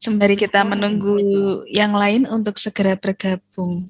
Sembari kita menunggu yang lain untuk segera bergabung.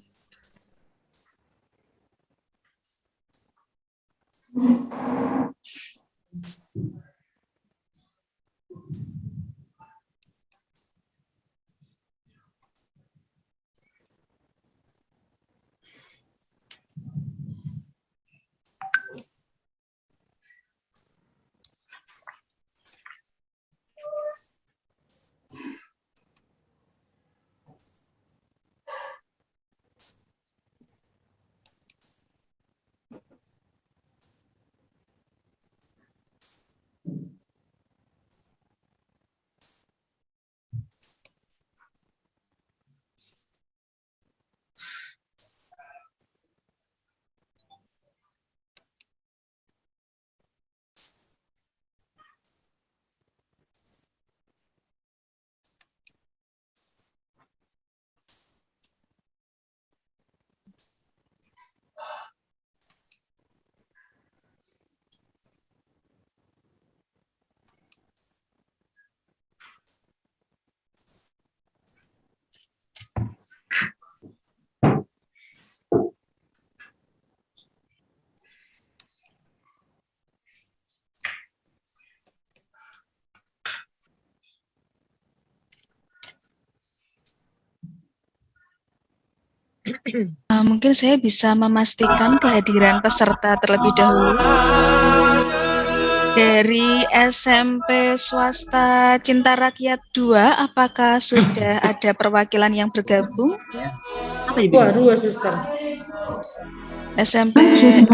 Mungkin saya bisa memastikan kehadiran peserta terlebih dahulu. Dari SMP Swasta Cinta Rakyat 2, apakah sudah ada perwakilan yang bergabung? Wah, 2 suster. SMP 2.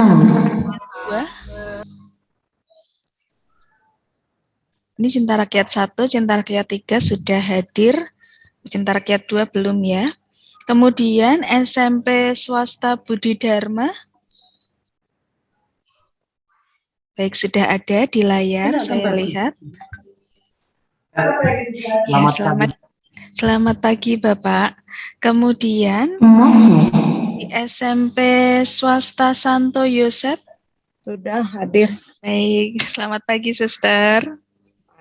Ini Cinta Rakyat 1, Cinta Rakyat 3 sudah hadir. Cinta Rakyat 2 belum ya. Kemudian SMP Swasta Budi Dharma. Baik, sudah ada di layar, saya lihat. Ya, selamat pagi Bapak. Kemudian di SMP Swasta Santo Yosef. Sudah hadir. Baik, selamat pagi Suster.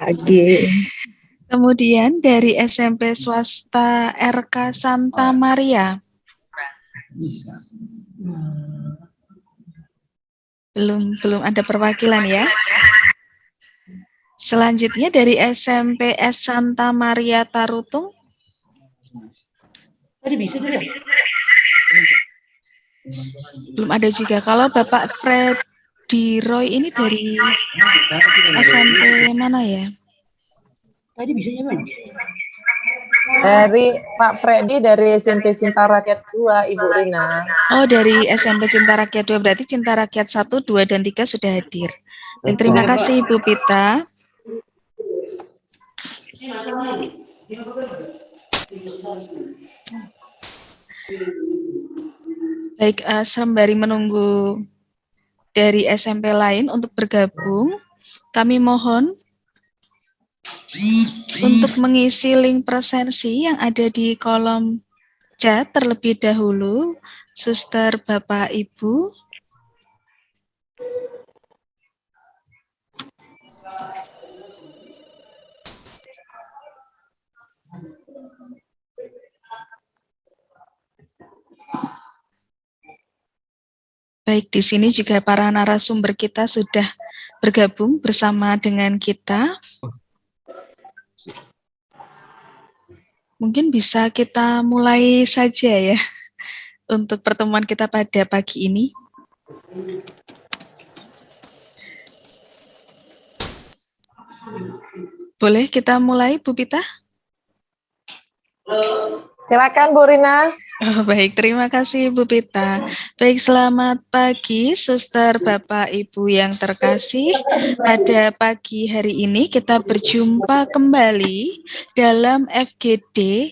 Pagi. Kemudian dari SMP Swasta RK Santa Maria. Belum ada perwakilan ya. Selanjutnya dari SMP S Santa Maria Tarutung. Belum ada juga. Kalau Bapak Freddy Roy ini dari SMP mana ya? Tadi bisanya mana? Dari Pak Freddy dari SMP Cinta Rakyat 2, Ibu Rina. Oh, dari SMP Cinta Rakyat 2, berarti Cinta Rakyat 1, 2, dan 3 sudah hadir. Baik, terima kasih Ibu Pita. Baik, sembari menunggu dari SMP lain untuk bergabung, kami mohon untuk mengisi link presensi yang ada di kolom chat terlebih dahulu, Suster, Bapak, Ibu. Baik, di sini juga para narasumber kita sudah bergabung bersama dengan kita. Mungkin bisa kita mulai saja ya untuk pertemuan kita pada pagi ini. Boleh kita mulai, Bu Pita? Silakan Bu Rina. Oh, baik, terima kasih Bu Pita. Baik, selamat pagi Suster, Bapak, Ibu yang terkasih. Pada pagi hari ini kita berjumpa kembali dalam FGD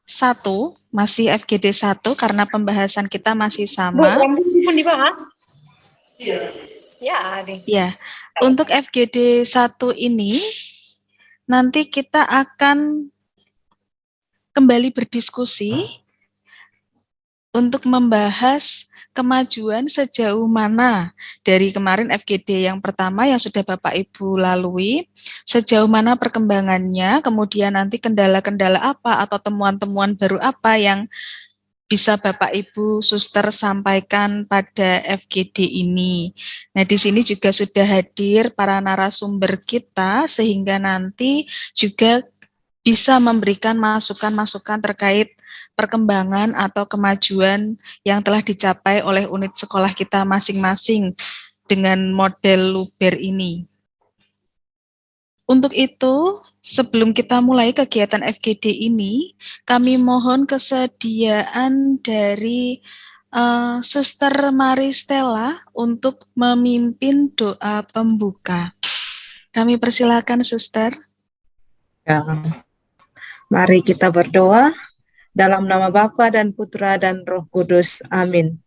1, masih FGD 1 karena pembahasan kita masih sama. Bu, dibahas? Ya, untuk FGD 1 ini nanti kita akan kembali berdiskusi untuk membahas kemajuan sejauh mana dari kemarin FGD yang pertama yang sudah Bapak Ibu lalui, sejauh mana perkembangannya, kemudian nanti kendala-kendala apa atau temuan-temuan baru apa yang bisa Bapak Ibu Suster sampaikan pada FGD ini. Nah, di sini juga sudah hadir para narasumber kita sehingga nanti juga bisa memberikan masukan-masukan terkait perkembangan atau kemajuan yang telah dicapai oleh unit sekolah kita masing-masing dengan model Luber ini. Untuk itu, sebelum kita mulai kegiatan FGD ini, kami mohon kesediaan dari Suster Maristella untuk memimpin doa pembuka. Kami persilakan, Suster. Ya. Mari kita berdoa dalam nama Bapa dan Putra dan Roh Kudus. Amin.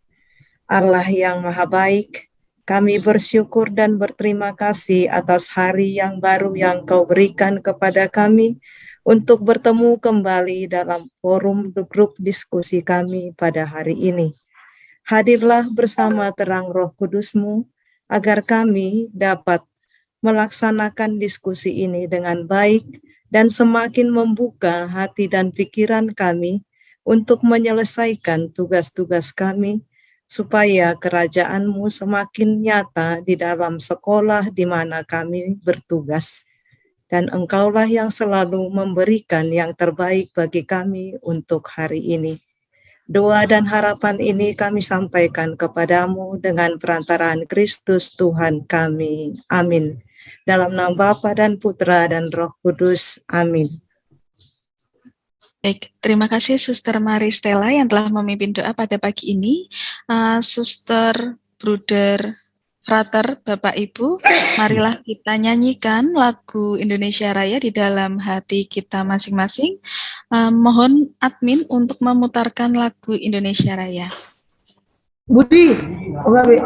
Allah yang Maha Baik, kami bersyukur dan berterima kasih atas hari yang baru yang Kau berikan kepada kami untuk bertemu kembali dalam forum grup diskusi kami pada hari ini. Hadirlah bersama terang Roh Kudus-Mu agar kami dapat melaksanakan diskusi ini dengan baik dan semakin membuka hati dan pikiran kami untuk menyelesaikan tugas-tugas kami, supaya kerajaan-Mu semakin nyata di dalam sekolah di mana kami bertugas. Dan Engkaulah yang selalu memberikan yang terbaik bagi kami untuk hari ini. Doa dan harapan ini kami sampaikan kepadamu dengan perantaraan Kristus Tuhan kami. Amin. Dalam nama Bapa dan Putra dan Roh Kudus. Amin. Baik, terima kasih Suster Maristella yang telah memimpin doa pada pagi ini. Suster, Bruder, Frater, Bapak Ibu, marilah kita nyanyikan lagu Indonesia Raya di dalam hati kita masing-masing. Mohon admin untuk memutarkan lagu Indonesia Raya. Budi, Babi.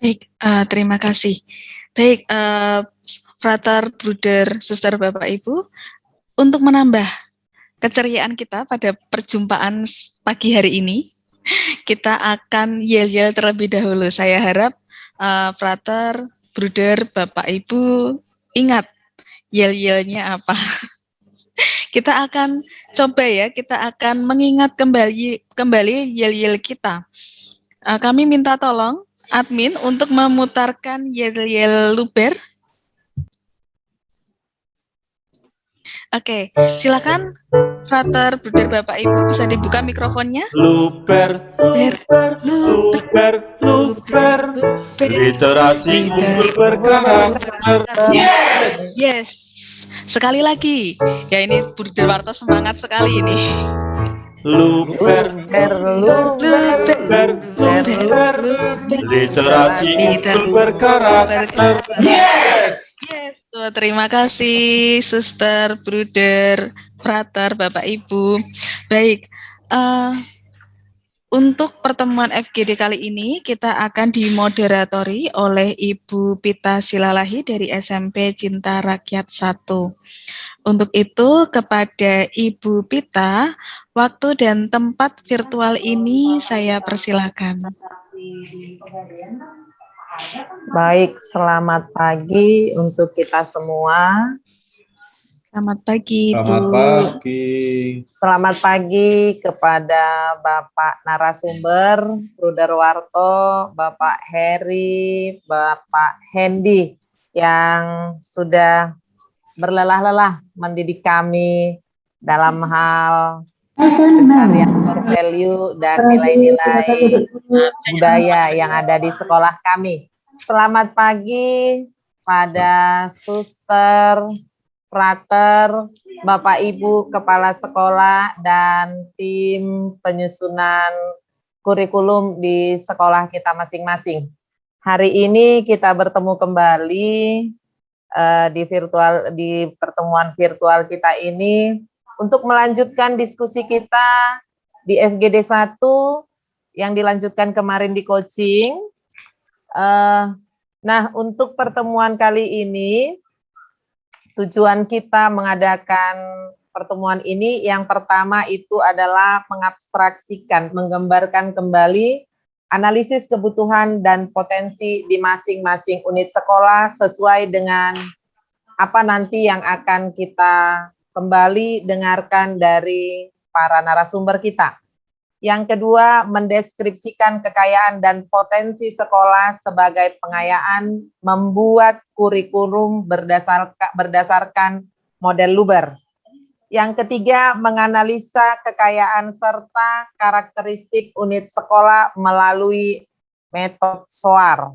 Baik, terima kasih. Baik, Frater, Bruder, Suster, Bapak, Ibu, untuk menambah keceriaan kita pada perjumpaan pagi hari ini, kita akan yel-yel terlebih dahulu. Saya harap Frater, Bruder, Bapak, Ibu ingat yel-yelnya apa. Kita akan coba ya, kita akan mengingat kembali yel-yel kita. Kami minta tolong admin untuk memutarkan yel-yel Luber. Oke, silakan Frater, Bruder, Bapak, Ibu bisa dibuka mikrofonnya. Luber, Luber, Luber, literasi unggul berkarakter. Yes, Sekali lagi. Ya ini Bu Derwarto semangat sekali ini. Luber, literasi usul berkarakter. Yes. Tuh, terima kasih Suster, Bruder, Frater, Bapak Ibu. Baik. Untuk pertemuan FGD kali ini kita akan dimoderatori oleh Ibu Pita Silalahi dari SMP Cinta Rakyat 1. Untuk itu kepada Ibu Pita, waktu dan tempat virtual ini saya persilakan. Baik, selamat pagi untuk kita semua. Selamat pagi, Ibu. Selamat pagi. Selamat pagi kepada Bapak narasumber, Bruder Warto, Bapak Heri, Bapak Hendy yang sudah berlelah-lelah mendidik kami dalam hal pencarian core value dan nilai-nilai budaya yang ada di sekolah kami. Selamat pagi pada suster, frater, Bapak Ibu Kepala Sekolah dan tim penyusunan kurikulum di sekolah kita masing-masing. Hari ini kita bertemu kembali di pertemuan virtual kita ini untuk melanjutkan diskusi kita di FGD 1 yang dilanjutkan kemarin di coaching. Nah, untuk pertemuan kali ini tujuan kita mengadakan pertemuan ini yang pertama itu adalah mengabstraksikan, menggambarkan kembali analisis kebutuhan dan potensi di masing-masing unit sekolah sesuai dengan apa nanti yang akan kita kembali dengarkan dari para narasumber kita. Yang kedua, mendeskripsikan kekayaan dan potensi sekolah sebagai pengayaan membuat kurikulum berdasarkan model Luber. Yang ketiga, menganalisa kekayaan serta karakteristik unit sekolah melalui metode SOAR.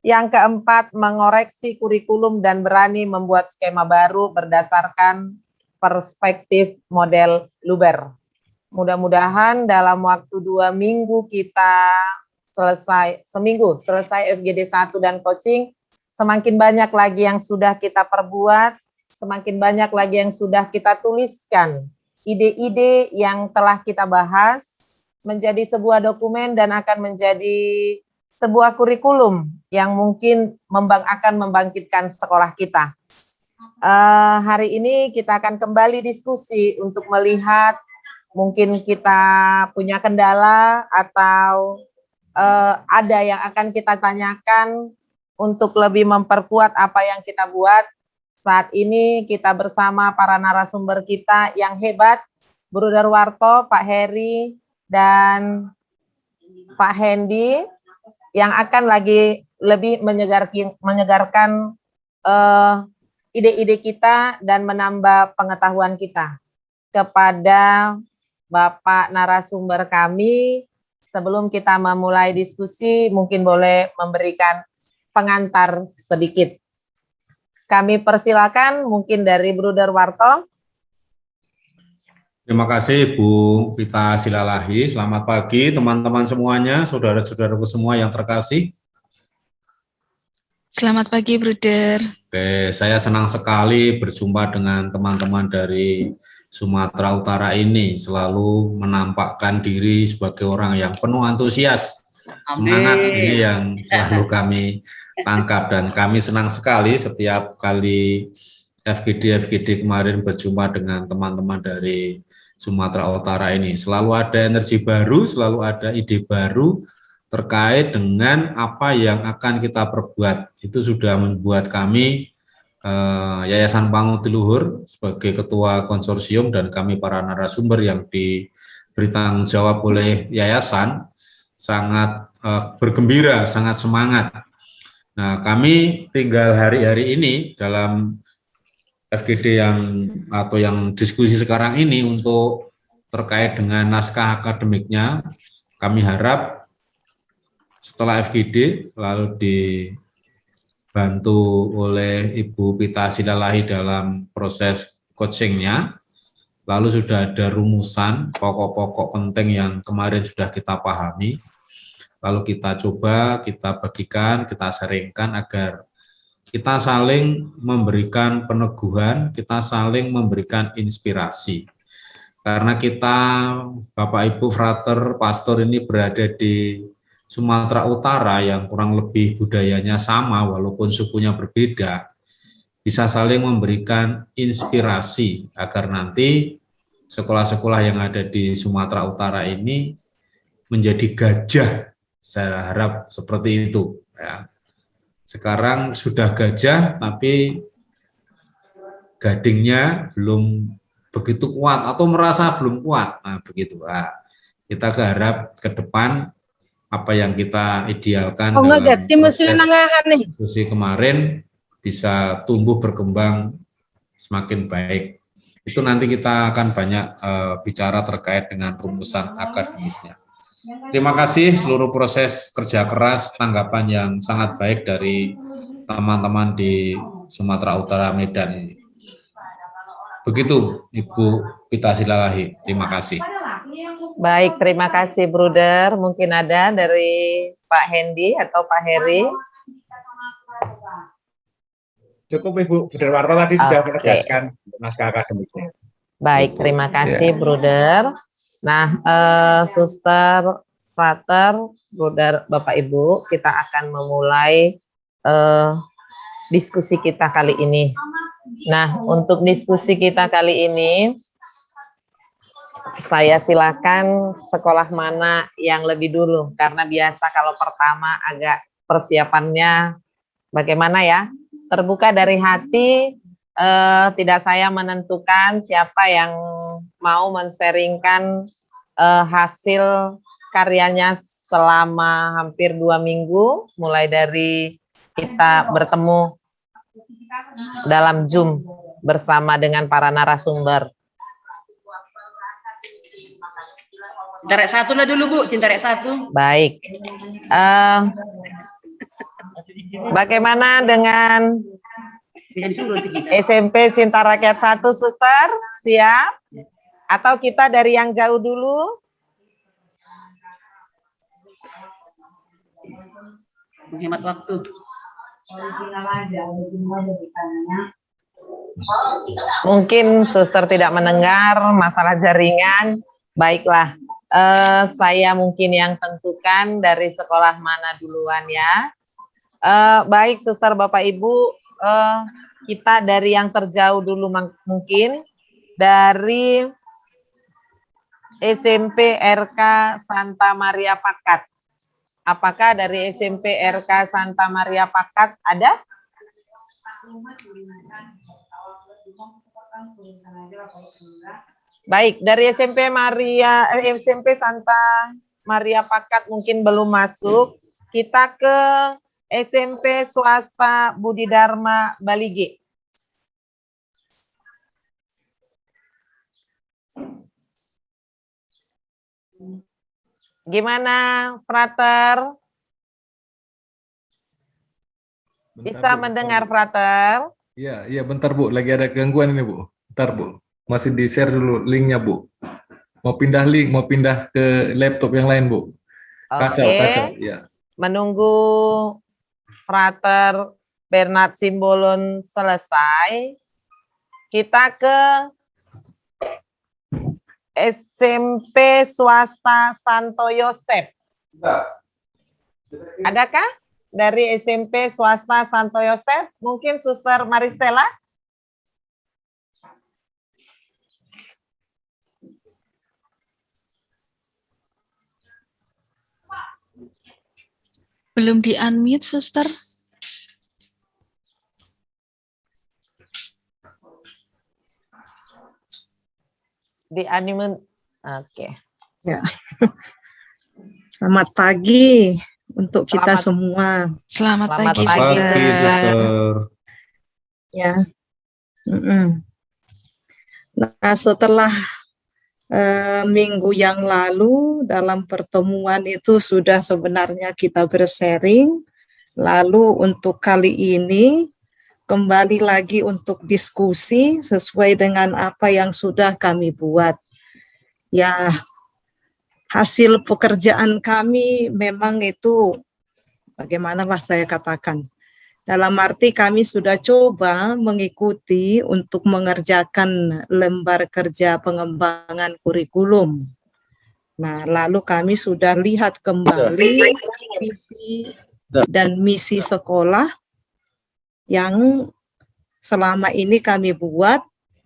Yang keempat, mengoreksi kurikulum dan berani membuat skema baru berdasarkan perspektif model Luber. Mudah-mudahan dalam waktu 2 minggu kita selesai FGD 1 dan coaching, semakin banyak lagi yang sudah kita perbuat, semakin banyak lagi yang sudah kita tuliskan. Ide-ide yang telah kita bahas menjadi sebuah dokumen dan akan menjadi sebuah kurikulum yang mungkin akan membangkitkan sekolah kita. Hari ini kita akan kembali diskusi untuk melihat mungkin kita punya kendala atau ada yang akan kita tanyakan untuk lebih memperkuat apa yang kita buat. Saat ini kita bersama para narasumber kita yang hebat, Bruder Warto, Pak Heri, dan Pak Hendy, yang akan lagi lebih menyegarkan ide-ide kita dan menambah pengetahuan kita. Kepada Bapak narasumber kami, sebelum kita memulai diskusi, mungkin boleh memberikan pengantar sedikit. Kami persilakan mungkin dari Bruder Warto. Terima kasih Bu Pita Silalahi. Selamat pagi teman-teman semuanya, saudara-saudaraku semua yang terkasih. Selamat pagi, Bruder. Oke, saya senang sekali berjumpa dengan teman-teman dari Sumatera Utara ini, selalu menampakkan diri sebagai orang yang penuh antusias, semangat. Ini yang selalu kami tangkap dan kami senang sekali setiap kali FGD kemarin berjumpa dengan teman-teman dari Sumatera Utara ini. Selalu ada energi baru, selalu ada ide baru terkait dengan apa yang akan kita perbuat. Itu sudah membuat kami Yayasan Pangudi Luhur sebagai ketua konsorsium dan kami para narasumber yang diberi tanggung jawab oleh yayasan sangat bergembira, sangat semangat. Nah, kami tinggal hari-hari ini dalam FGD yang diskusi sekarang ini untuk terkait dengan naskah akademiknya. Kami harap setelah FGD lalu dibantu oleh Ibu Pita Silalahi dalam proses coachingnya. Lalu sudah ada rumusan pokok-pokok penting yang kemarin sudah kita pahami. Lalu kita coba, kita bagikan, kita sharingkan agar kita saling memberikan peneguhan, kita saling memberikan inspirasi. Karena kita, Bapak Ibu Frater, Pastor ini berada di Sumatera Utara yang kurang lebih budayanya sama walaupun sukunya berbeda, bisa saling memberikan inspirasi agar nanti sekolah-sekolah yang ada di Sumatera Utara ini menjadi gajah. Saya harap seperti itu. Ya. Sekarang sudah gajah, tapi gadingnya belum begitu kuat atau merasa belum kuat. Nah, begitu. Nah, kita harap ke depan apa yang kita idealkan dalam proses diskusi kemarin bisa tumbuh berkembang semakin baik. Itu nanti kita akan banyak bicara terkait dengan rumusan akademisnya. Terima kasih seluruh proses kerja keras, tanggapan yang sangat baik dari teman-teman di Sumatera Utara Medan ini. Begitu Ibu Pita Silalahi, terima kasih. Baik, terima kasih Bruder. Mungkin ada dari Pak Hendy atau Pak Heri. Cukup Ibu Budarwarto tadi sudah menegaskan naskah akademiknya. Baik, terima kasih Bruder. Nah, Suster, Frater, Bruder, Bapak Ibu, kita akan memulai diskusi kita kali ini. Nah, untuk diskusi kita kali ini, saya silakan sekolah mana yang lebih dulu, karena biasa kalau pertama agak persiapannya bagaimana ya? Terbuka dari hati, tidak saya menentukan siapa yang mau men-sharingkan hasil karyanya selama hampir 2 minggu, mulai dari kita bertemu dalam Zoom bersama dengan para narasumber. Cintarek 1 lah dulu Bu, Cintarek 1. Baik. Bagaimana dengan SMP Cinta Rakyat 1, Suster? Siap? Atau kita dari yang jauh dulu? Menghemat waktu. Mungkin Suster tidak mendengar masalah jaringan. Baiklah, saya mungkin yang tentukan dari sekolah mana duluan ya. Baik Suster, Bapak Ibu, kita dari yang terjauh dulu mungkin, dari SMP RK Santa Maria Pakat. Apakah dari SMP RK Santa Maria Pakat ada? Baik, dari SMP Santa Maria Pakat mungkin belum masuk. Kita ke SMP swasta Budi Dharma Balige. Gimana, Frater? Bisa mendengar, Frater? Iya, bentar Bu, lagi ada gangguan ini Bu. Bentar Bu, masih di-share dulu linknya Bu. Mau pindah link, mau pindah ke laptop yang lain Bu. Kacau, ya. Menunggu Frater Bernard Simbolon selesai, kita ke SMP swasta Santo Yosef. Adakah dari SMP swasta Santo Yosef? Mungkin Suster Maristela? Belum di-unmute, Suster. Di-unmute. Oke. Ya. Selamat pagi untuk kita semua. Selamat pagi, Suster. Ya. Nah, setelah minggu yang lalu dalam pertemuan itu sudah sebenarnya kita bersharing Lalu untuk kali ini kembali lagi untuk diskusi sesuai dengan apa yang sudah kami buat. Ya, hasil pekerjaan kami memang itu bagaimanalah saya katakan. Dalam arti kami sudah coba mengikuti untuk mengerjakan lembar kerja pengembangan kurikulum. Nah, lalu kami sudah lihat kembali visi dan misi sekolah yang selama ini kami buat,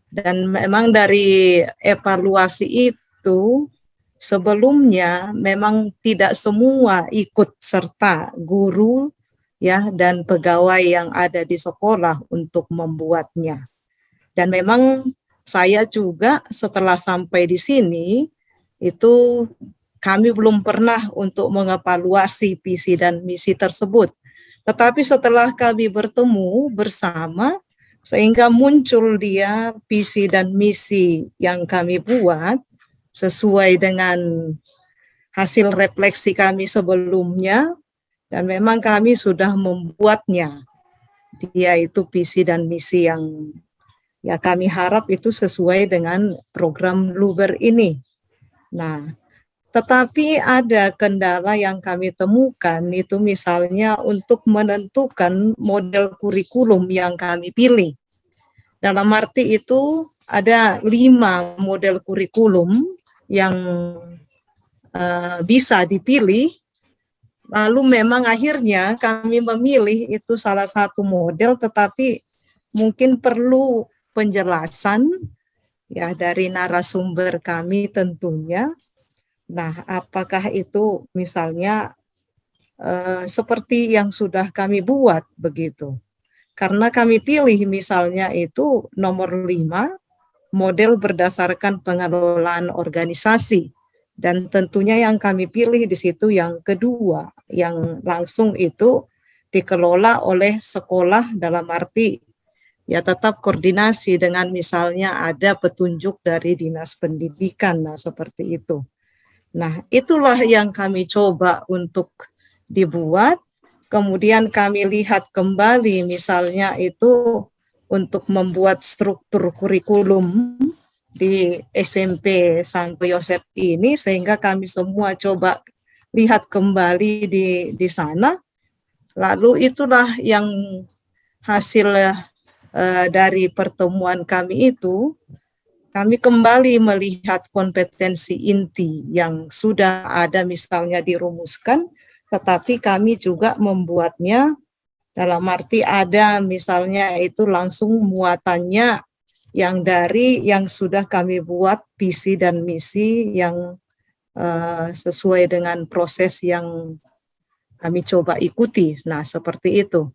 dan memang dari evaluasi itu sebelumnya memang tidak semua ikut serta guru ya dan pegawai yang ada di sekolah untuk membuatnya. Dan memang saya juga setelah sampai di sini itu kami belum pernah untuk mengevaluasi visi dan misi tersebut. Tetapi setelah kami bertemu bersama sehingga muncul dia visi dan misi yang kami buat sesuai dengan hasil refleksi kami sebelumnya. Dan memang kami sudah membuatnya. Dia itu visi dan misi yang ya kami harap itu sesuai dengan program Luber ini. Nah, tetapi ada kendala yang kami temukan itu misalnya untuk menentukan model kurikulum yang kami pilih. Dalam arti itu ada 5 model kurikulum yang bisa dipilih. Lalu memang akhirnya kami memilih itu salah satu model, tetapi mungkin perlu penjelasan ya dari narasumber kami tentunya. Nah, apakah itu misalnya seperti yang sudah kami buat begitu? Karena kami pilih misalnya itu nomor 5, model berdasarkan pengelolaan organisasi. Dan tentunya yang kami pilih di situ yang kedua, yang langsung itu dikelola oleh sekolah dalam arti ya tetap koordinasi dengan misalnya ada petunjuk dari dinas pendidikan, nah seperti itu. Nah itulah yang kami coba untuk dibuat, kemudian kami lihat kembali misalnya itu untuk membuat struktur kurikulum di SMP Santo Yosef ini, sehingga kami semua coba lihat kembali di sana. Lalu itulah yang hasil dari pertemuan kami itu, kami kembali melihat kompetensi inti yang sudah ada misalnya dirumuskan, tetapi kami juga membuatnya dalam arti ada misalnya itu langsung muatannya yang dari yang sudah kami buat visi dan misi yang sesuai dengan proses yang kami coba ikuti. Nah, seperti itu.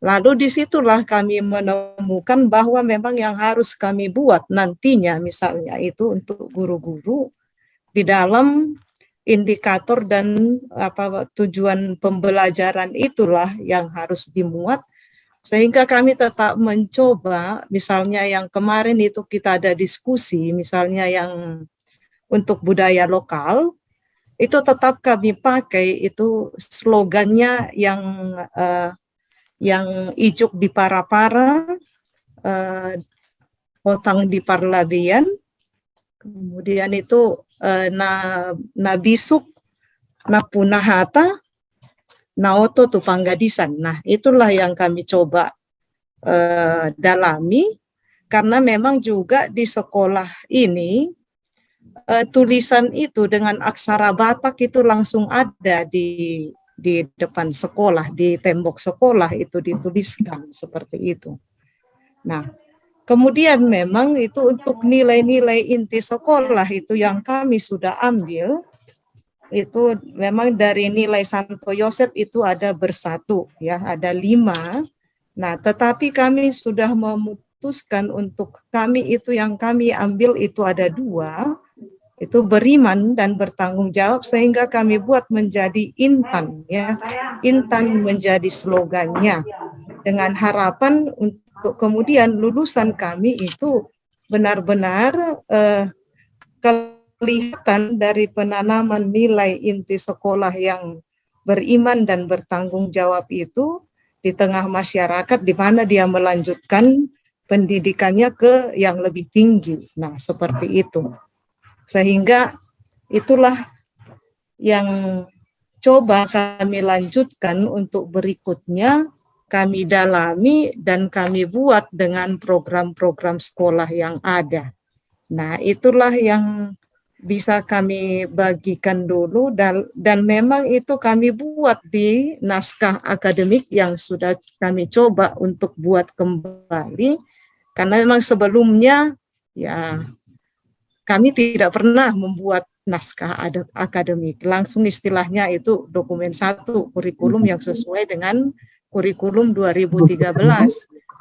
Lalu disitulah kami menemukan bahwa memang yang harus kami buat nantinya misalnya itu untuk guru-guru di dalam indikator dan tujuan pembelajaran itulah yang harus dimuat. Sehingga kami tetap mencoba, misalnya yang kemarin itu kita ada diskusi, misalnya yang untuk budaya lokal, itu tetap kami pakai itu slogannya yang ijuk di para-para, otang di parlabian, kemudian itu nabisuk, napunahata, naoto tu panggadisan. Nah, itulah yang kami coba dalami, karena memang juga di sekolah ini tulisan itu dengan aksara Batak itu langsung ada di depan sekolah, di tembok sekolah itu dituliskan seperti itu. Nah, kemudian memang itu untuk nilai-nilai inti sekolah itu yang kami sudah ambil, itu memang dari nilai Santo Yosef itu ada bersatu ya, ada 5. Nah, tetapi kami sudah memutuskan untuk kami itu yang kami ambil itu ada 2, itu beriman dan bertanggung jawab, sehingga kami buat menjadi Intan ya. Intan menjadi slogannya dengan harapan untuk kemudian lulusan kami itu benar-benar kelihatan dari penanaman nilai inti sekolah yang beriman dan bertanggung jawab itu di tengah masyarakat di mana dia melanjutkan pendidikannya ke yang lebih tinggi. Nah, seperti itu. Sehingga itulah yang coba kami lanjutkan untuk berikutnya, kami dalami dan kami buat dengan program-program sekolah yang ada. Nah, itulah yang bisa kami bagikan dulu dan memang itu kami buat di naskah akademik yang sudah kami coba untuk buat kembali, karena memang sebelumnya ya kami tidak pernah membuat naskah akademik, langsung istilahnya itu dokumen 1 kurikulum yang sesuai dengan kurikulum 2013.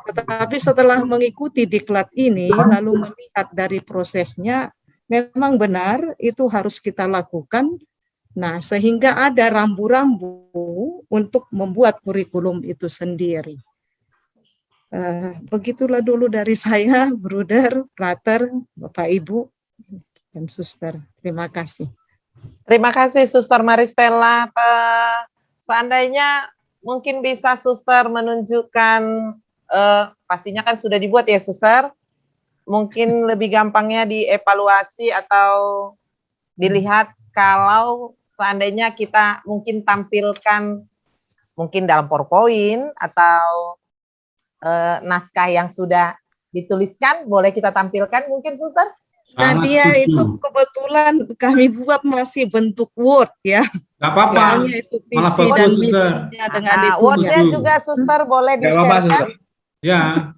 Tetapi setelah mengikuti diklat ini lalu melihat dari prosesnya, memang benar itu harus kita lakukan. Nah, sehingga ada rambu-rambu untuk membuat kurikulum itu sendiri. Begitulah dulu dari saya, Bruder, Frater, Bapak Ibu, dan Suster. Terima kasih. Terima kasih Suster Maristella. Seandainya mungkin bisa Suster menunjukkan, pastinya kan sudah dibuat ya Suster, mungkin lebih gampangnya dievaluasi atau dilihat kalau seandainya kita mungkin tampilkan mungkin dalam PowerPoint atau naskah yang sudah dituliskan, boleh kita tampilkan mungkin Suster? Nah, dia itu kebetulan kami buat masih bentuk Word ya. Nggak apa-apa, malah bagus Suster. Word-nya juga Suster boleh di-share. Ya.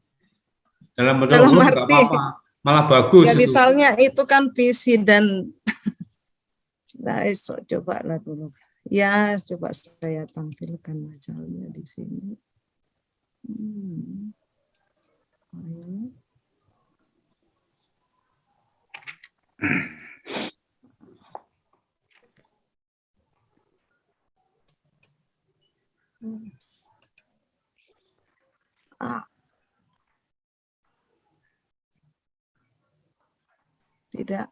Dalam bentuk Word nggak apa-apa, malah bagus. Ya, misalnya itu kan visi dan nah, coba lah dulu. Ya, coba saya tampilkan majalahnya di sini. Tidak.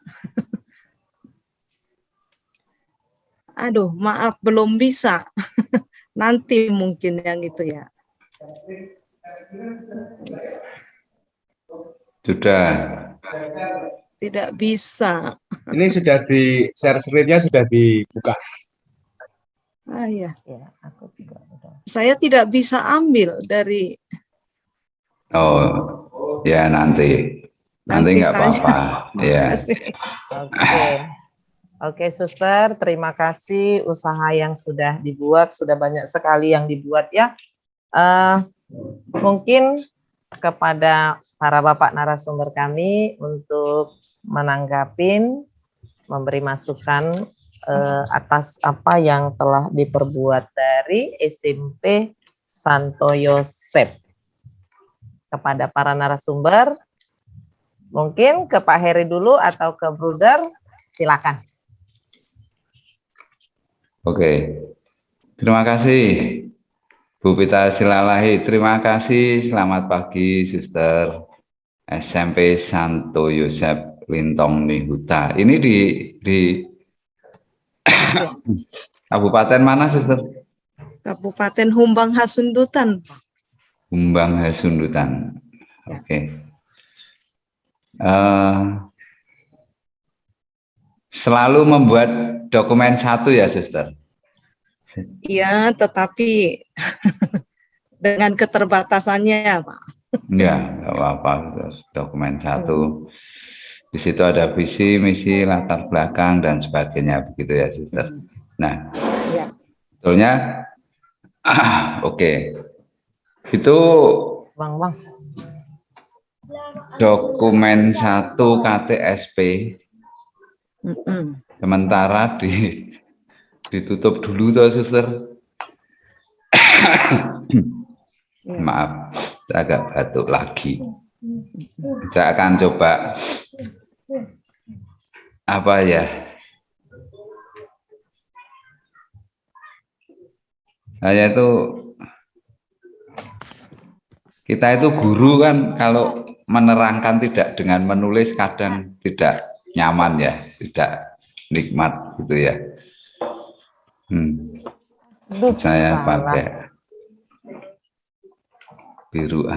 Aduh, maaf belum bisa. Nanti mungkin yang itu ya. Sudah. Tidak bisa. Ini sudah di share screen-nya sudah dibuka. Ah ya. Ya, aku juga udah. Saya tidak bisa ambil dari. Oh, ya nanti nggak apa-apa. Ya. Oke, Suster, terima kasih usaha yang sudah dibuat, sudah banyak sekali yang dibuat ya. Mungkin kepada para Bapak narasumber kami untuk menanggapin, memberi masukan atas apa yang telah diperbuat dari SMP Santo Yosef. Kepada para narasumber, mungkin ke Pak Heri dulu atau ke Bruder, silakan. Oke, terima kasih Bu Pita Silalahi, terima kasih, selamat pagi Suster SMP Santo Yosef Lintong Nihuta. Ini di Kabupaten mana Suster? Kabupaten Humbang Hasundutan. Humbang Hasundutan, oke. Selalu membuat dokumen 1 ya Suster? Iya, tetapi dengan keterbatasannya Pak. Ya, nggak apa-apa, dokumen 1. Di situ ada visi, misi, latar belakang, dan sebagainya, begitu ya Suster. Nah, ya. Betulnya, oke. Itu Bang. Dokumen 1 KTSP. Sementara ditutup dulu toh Suster. Maaf, agak batuk lagi. Saya akan coba apa ya? Saya itu, kita itu guru kan kalau menerangkan tidak dengan menulis kadang tidak nyaman ya, tidak nikmat gitu ya. Aduh, Saya salah. pakai biru.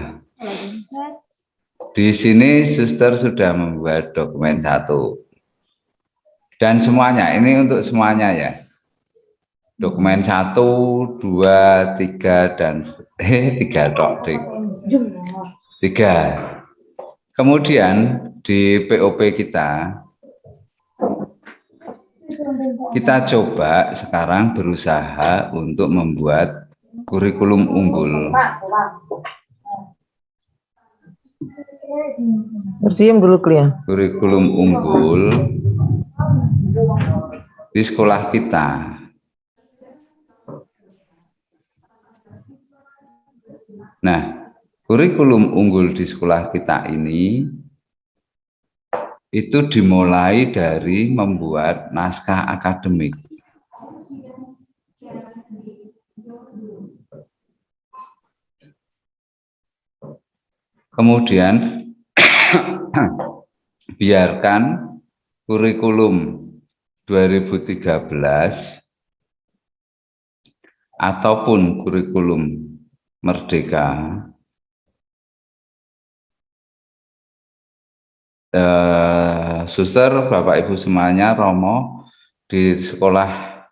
Di sini suster sudah membuat dokumen 1. Dan semuanya, ini untuk semuanya ya. Dokumen 1, 2, 3, dan 3 tok. 3. Kemudian di POP kita coba sekarang berusaha untuk membuat kurikulum unggul. Berdiam dulu kalian. Kurikulum unggul di sekolah kita. Nah, kurikulum unggul di sekolah kita ini itu dimulai dari membuat naskah akademik. Kemudian biarkan kurikulum 2013 ataupun kurikulum Merdeka suster, Bapak Ibu semuanya, Romo, di sekolah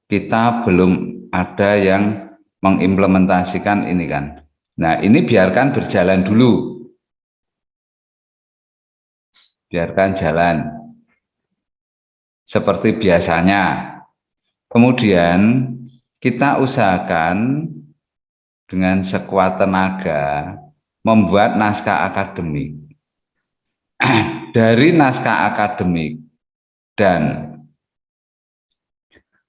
kita belum ada yang mengimplementasikan ini kan. Nah, ini biarkan berjalan dulu. Biarkan jalan seperti biasanya. Kemudian kita usahakan dengan sekuat tenaga membuat naskah akademik. Dari naskah akademik dan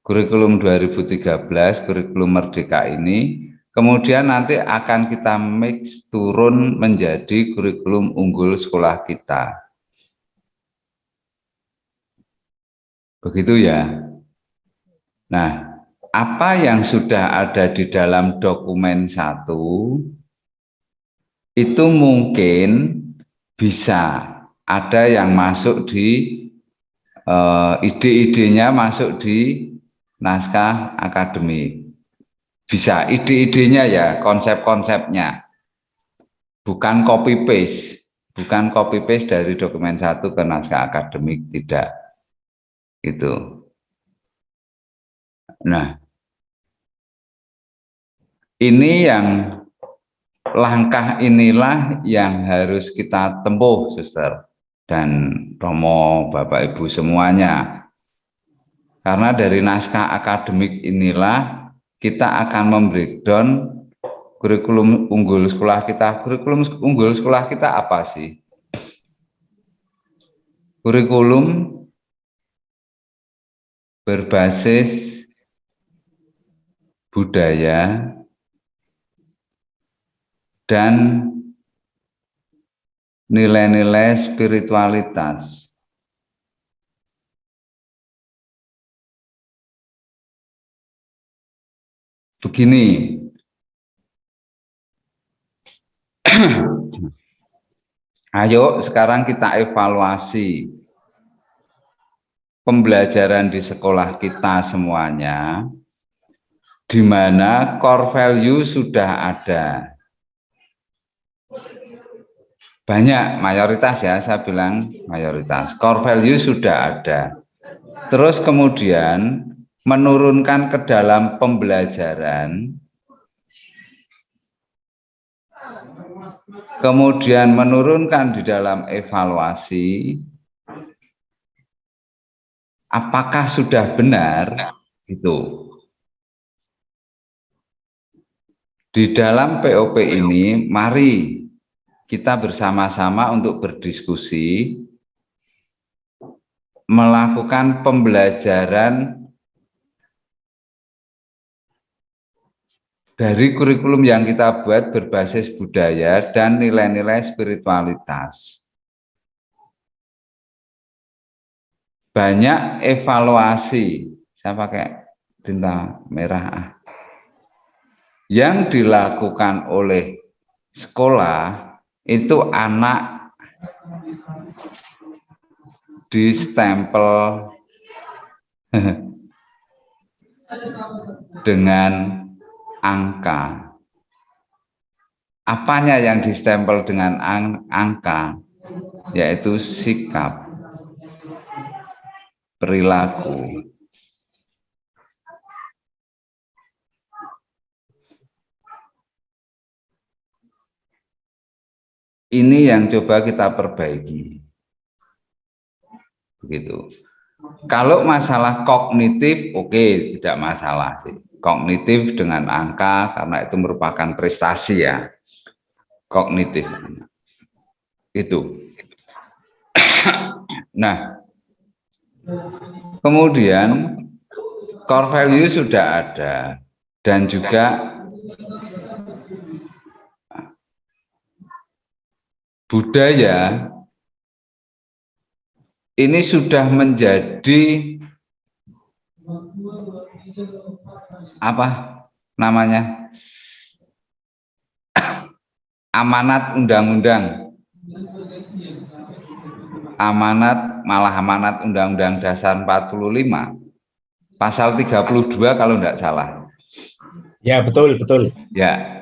kurikulum 2013, kurikulum Merdeka ini, kemudian nanti akan kita mix turun menjadi kurikulum unggul sekolah kita. Begitu ya. Nah, apa yang sudah ada di dalam dokumen 1 itu mungkin bisa ada yang masuk di ide-idenya masuk di naskah akademik. Bisa ide-idenya ya, konsep-konsepnya. Bukan copy paste dari dokumen 1 ke naskah akademik, tidak. Itu. Nah, ini yang langkah inilah yang harus kita tempuh, suster dan Romo, Bapak Ibu semuanya. Karena dari naskah akademik inilah kita akan membreakdown kurikulum unggul sekolah kita. Kurikulum unggul sekolah kita apa sih? Kurikulum berbasis budaya dan nilai-nilai spiritualitas. Begini, ayo sekarang kita evaluasi pembelajaran di sekolah kita semuanya, di mana core value sudah ada. Banyak, mayoritas ya, saya bilang mayoritas. Core value sudah ada. Terus kemudian menurunkan ke dalam pembelajaran, kemudian menurunkan di dalam evaluasi, apakah sudah benar itu. Di dalam POP ini, mari kita bersama-sama untuk berdiskusi, melakukan pembelajaran dari kurikulum yang kita buat berbasis budaya dan nilai-nilai spiritualitas. Banyak evaluasi, saya pakai tinta merah, yang dilakukan oleh sekolah itu anak di stempel dengan angka. Apanya yang distempel dengan angka? Yaitu sikap, perilaku. Ini yang coba kita perbaiki. Begitu. Kalau masalah kognitif, oke, tidak masalah sih. Kognitif dengan angka, karena itu merupakan prestasi ya. Kognitif. Itu. Nah, kemudian core value sudah ada. Dan juga budaya ini sudah menjadi apa namanya, amanat undang-undang, amanat Undang-Undang Dasar 45 pasal 32 kalau tidak salah. Ya, betul. Ya.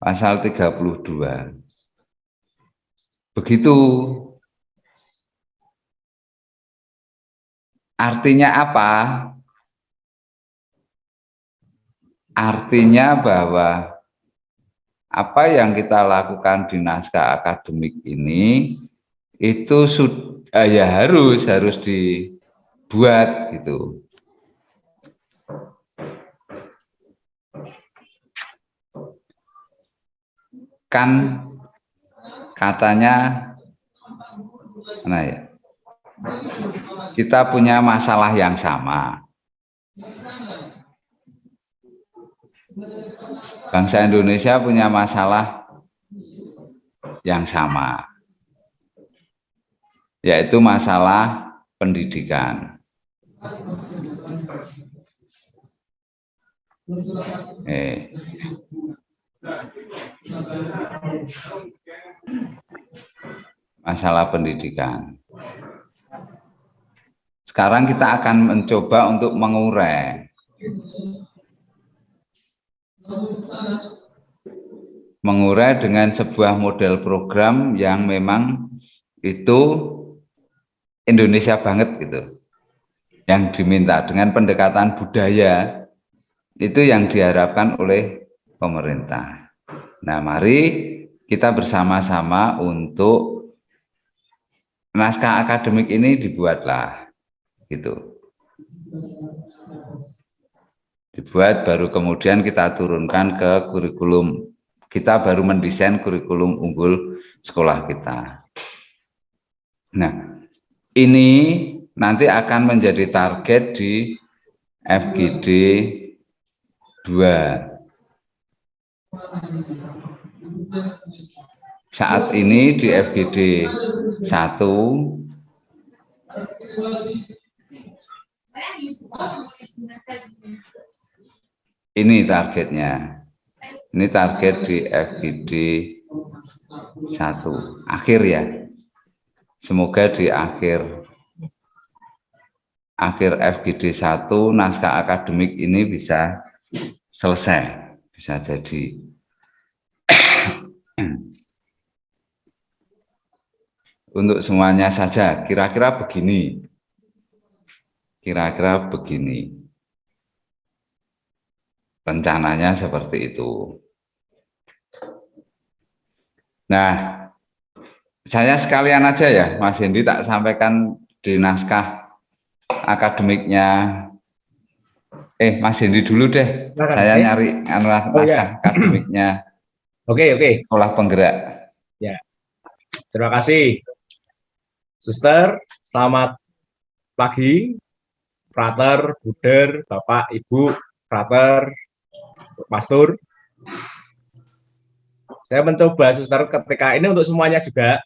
Pasal 32. Begitu. Artinya apa? Artinya bahwa apa yang kita lakukan di naskah akademik ini itu ya harus dibuat gitu. Kan katanya, nah ya, kita punya masalah yang sama. Bangsa Indonesia punya masalah yang sama, yaitu masalah pendidikan. Masalah pendidikan. Sekarang kita akan mencoba untuk mengurai dengan sebuah model program yang memang itu Indonesia banget gitu, yang diminta dengan pendekatan budaya itu yang diharapkan oleh pemerintah. Nah, mari kita bersama-sama untuk naskah akademik ini dibuatlah gitu. Dibuat baru kemudian kita turunkan ke kurikulum. Kita baru mendesain kurikulum unggul sekolah kita. Nah, ini nanti akan menjadi target di FGD 2. Saat ini di FGD 1 ini targetnya. Ini target di FGD 1 akhir ya. Semoga di akhir FGD 1 naskah akademik ini bisa selesai, bisa jadi. Untuk semuanya saja, kira-kira begini. Rencananya seperti itu. Nah, saya sekalian aja ya, Mas Hendi tak sampaikan di naskah akademiknya. Mas Hendi dulu deh. Saya nyari naskah akademiknya. Oke. Sekolah Penggerak. Ya. Terima kasih. Suster, selamat pagi. Frater, Buder, Bapak, Ibu, Frater, Pastor. Saya mencoba, Suster, ketika ini untuk semuanya juga.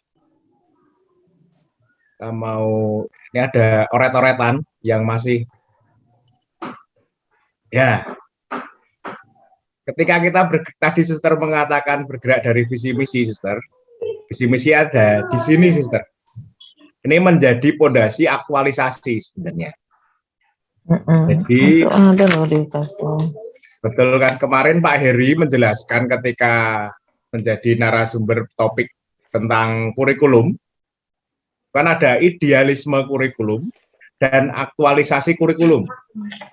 Ini ada oret-oretan yang masih, ya. Ketika kita tadi Suster mengatakan bergerak dari visi misi, Suster. Visi misi ada di sini, Suster. Ini menjadi pondasi aktualisasi sebenarnya. Jadi ada loh dikasih. betul kan kemarin Pak Heri menjelaskan ketika menjadi narasumber topik tentang kurikulum, kan ada idealisme kurikulum dan aktualisasi kurikulum.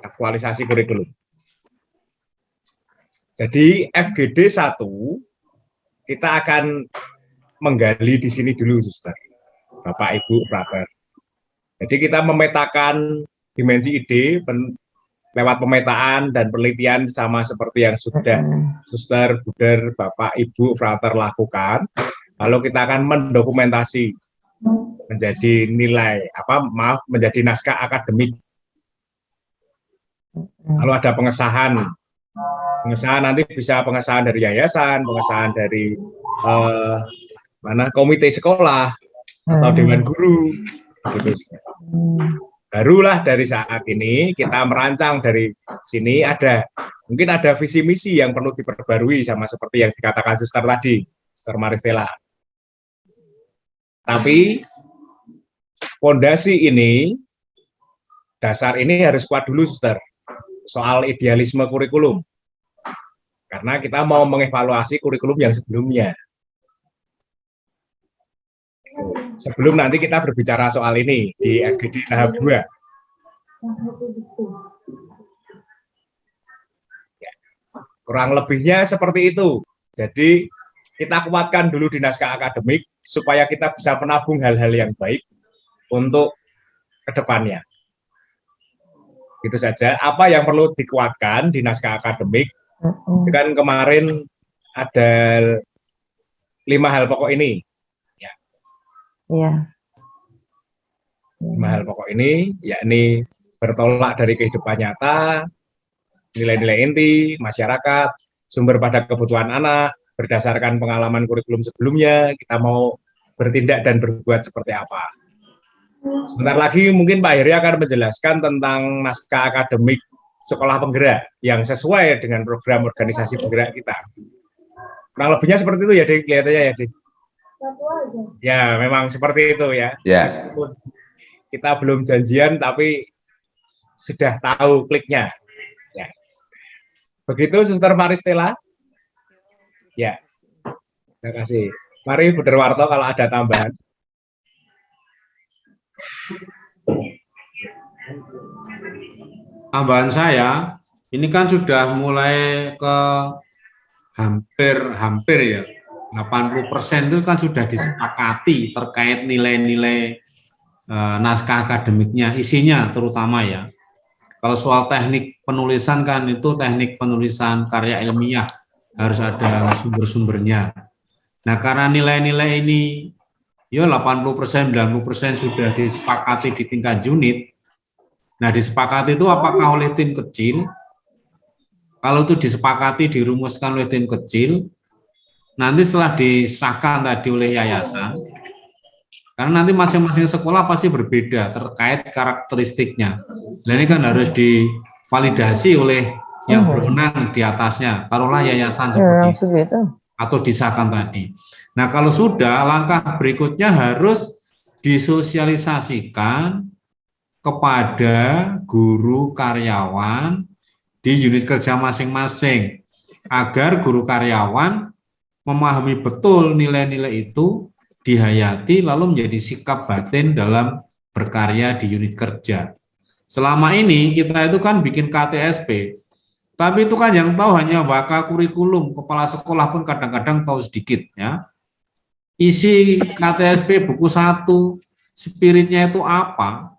Aktualisasi kurikulum. Jadi FGD 1 kita akan menggali di sini dulu, Suster. Bapak, Ibu, Frater. Jadi kita memetakan dimensi ide lewat pemetaan dan penelitian sama seperti yang sudah Suster, Buder, Bapak, Ibu, Frater lakukan. Lalu kita akan mendokumentasi menjadi nilai menjadi naskah akademik. Lalu ada pengesahan nanti bisa pengesahan dari yayasan, pengesahan dari komite sekolah atau dewan guru. Gitu. Barulah dari saat ini kita merancang dari sini mungkin ada visi misi yang perlu diperbarui sama seperti yang dikatakan Suster tadi, Suster Maristela. Tapi fondasi ini, dasar ini harus kuat dulu, Suster, soal idealisme kurikulum. Karena kita mau mengevaluasi kurikulum yang sebelumnya. Sebelum nanti kita berbicara soal ini di FGD tahap 2. Ya, kurang lebihnya seperti itu. Jadi kita kuatkan dulu di naskah akademik supaya kita bisa menabung hal-hal yang baik untuk kedepannya. Itu saja. Apa yang perlu dikuatkan di naskah akademik? Kan kemarin ada 5 hal pokok ini. Iya. 5 hal pokok ini, yakni bertolak dari kehidupan nyata, nilai-nilai inti, masyarakat, sumber pada kebutuhan anak, berdasarkan pengalaman kurikulum sebelumnya, kita mau bertindak dan berbuat seperti apa. Sebentar lagi mungkin Pak Heri akan menjelaskan tentang naskah akademik sekolah penggerak yang sesuai dengan program organisasi penggerak kita. Kurang lebihnya seperti itu ya, Dik, kelihatannya ya, Dik. Ya, memang seperti itu ya. Meskipun kita belum janjian, tapi sudah tahu kliknya. Ya. Begitu, Suster Maristela. Ya, terima kasih. Mari, Bu Derwarto, kalau ada tambahan. Tambahan saya, ini kan sudah mulai ke hampir ya. 80% itu kan sudah disepakati terkait nilai-nilai naskah akademiknya, isinya terutama ya. Kalau soal teknik penulisan kan itu teknik penulisan karya ilmiah, harus ada sumber-sumbernya. Nah, karena nilai-nilai ini ya 80%, 90% sudah disepakati di tingkat unit. Nah, disepakati itu apakah oleh tim kecil? Kalau itu disepakati, dirumuskan oleh tim kecil, nanti setelah disahkan tadi oleh yayasan, karena nanti masing-masing sekolah pasti berbeda terkait karakteristiknya. Dan ini kan harus divalidasi oleh yang berwenang di atasnya, taruhlah yayasan seperti itu, atau disahkan tadi. Nah, kalau sudah, langkah berikutnya harus disosialisasikan kepada guru karyawan di unit kerja masing-masing, agar guru karyawan memahami betul nilai-nilai itu, dihayati, lalu menjadi sikap batin dalam berkarya di unit kerja. Selama ini kita itu kan bikin KTSP, tapi itu kan yang tahu hanya waka kurikulum, kepala sekolah pun kadang-kadang tahu sedikit ya. Isi KTSP buku 1, spiritnya itu apa?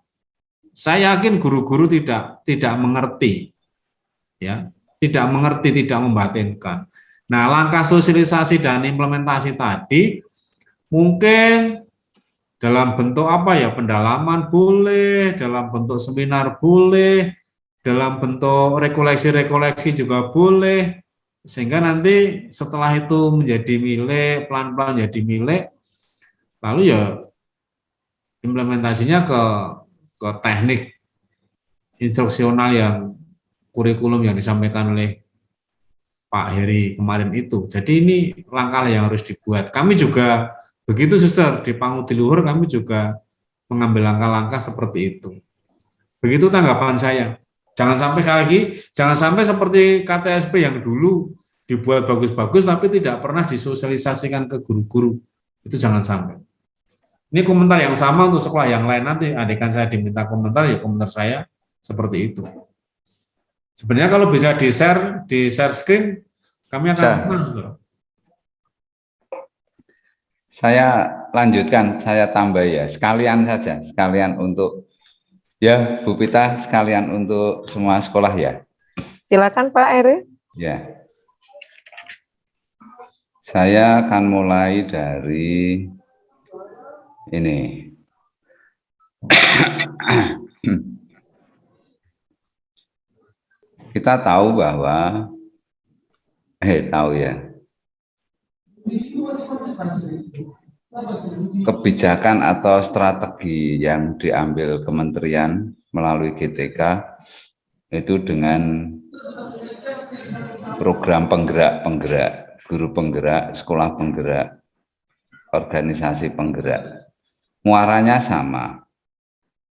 Saya yakin guru-guru tidak mengerti, ya, tidak mengerti, tidak membatinkan. Nah, langkah sosialisasi dan implementasi tadi mungkin dalam bentuk apa ya, pendalaman boleh, dalam bentuk seminar boleh, dalam bentuk rekoleksi-rekoleksi juga boleh, sehingga nanti setelah itu menjadi milik, pelan-pelan jadi milik, lalu ya implementasinya ke teknik instruksional yang kurikulum yang disampaikan oleh Pak Heri kemarin itu. Jadi ini langkah yang harus dibuat. Kami juga begitu, Suster, di Pangudi Luhur kami juga mengambil langkah-langkah seperti itu. Begitu tanggapan saya. Jangan sampai lagi, jangan sampai seperti KTSP yang dulu dibuat bagus-bagus tapi tidak pernah disosialisasikan ke guru-guru. Itu jangan sampai. Ini komentar yang sama untuk sekolah yang lain nanti. Andaikan saya diminta komentar, ya komentar saya seperti itu. Sebenarnya kalau bisa di-share screen, kami akan senang. Saya lanjutkan, saya tambah ya, sekalian saja, sekalian untuk ya Bu Pita, sekalian untuk semua sekolah ya. Silakan Pak Eri. Ya. Saya akan mulai dari ini. Kita tahu bahwa tahu ya. Kebijakan atau strategi yang diambil kementerian melalui GTK itu dengan program penggerak-penggerak, guru penggerak, sekolah penggerak, organisasi penggerak. Muaranya sama,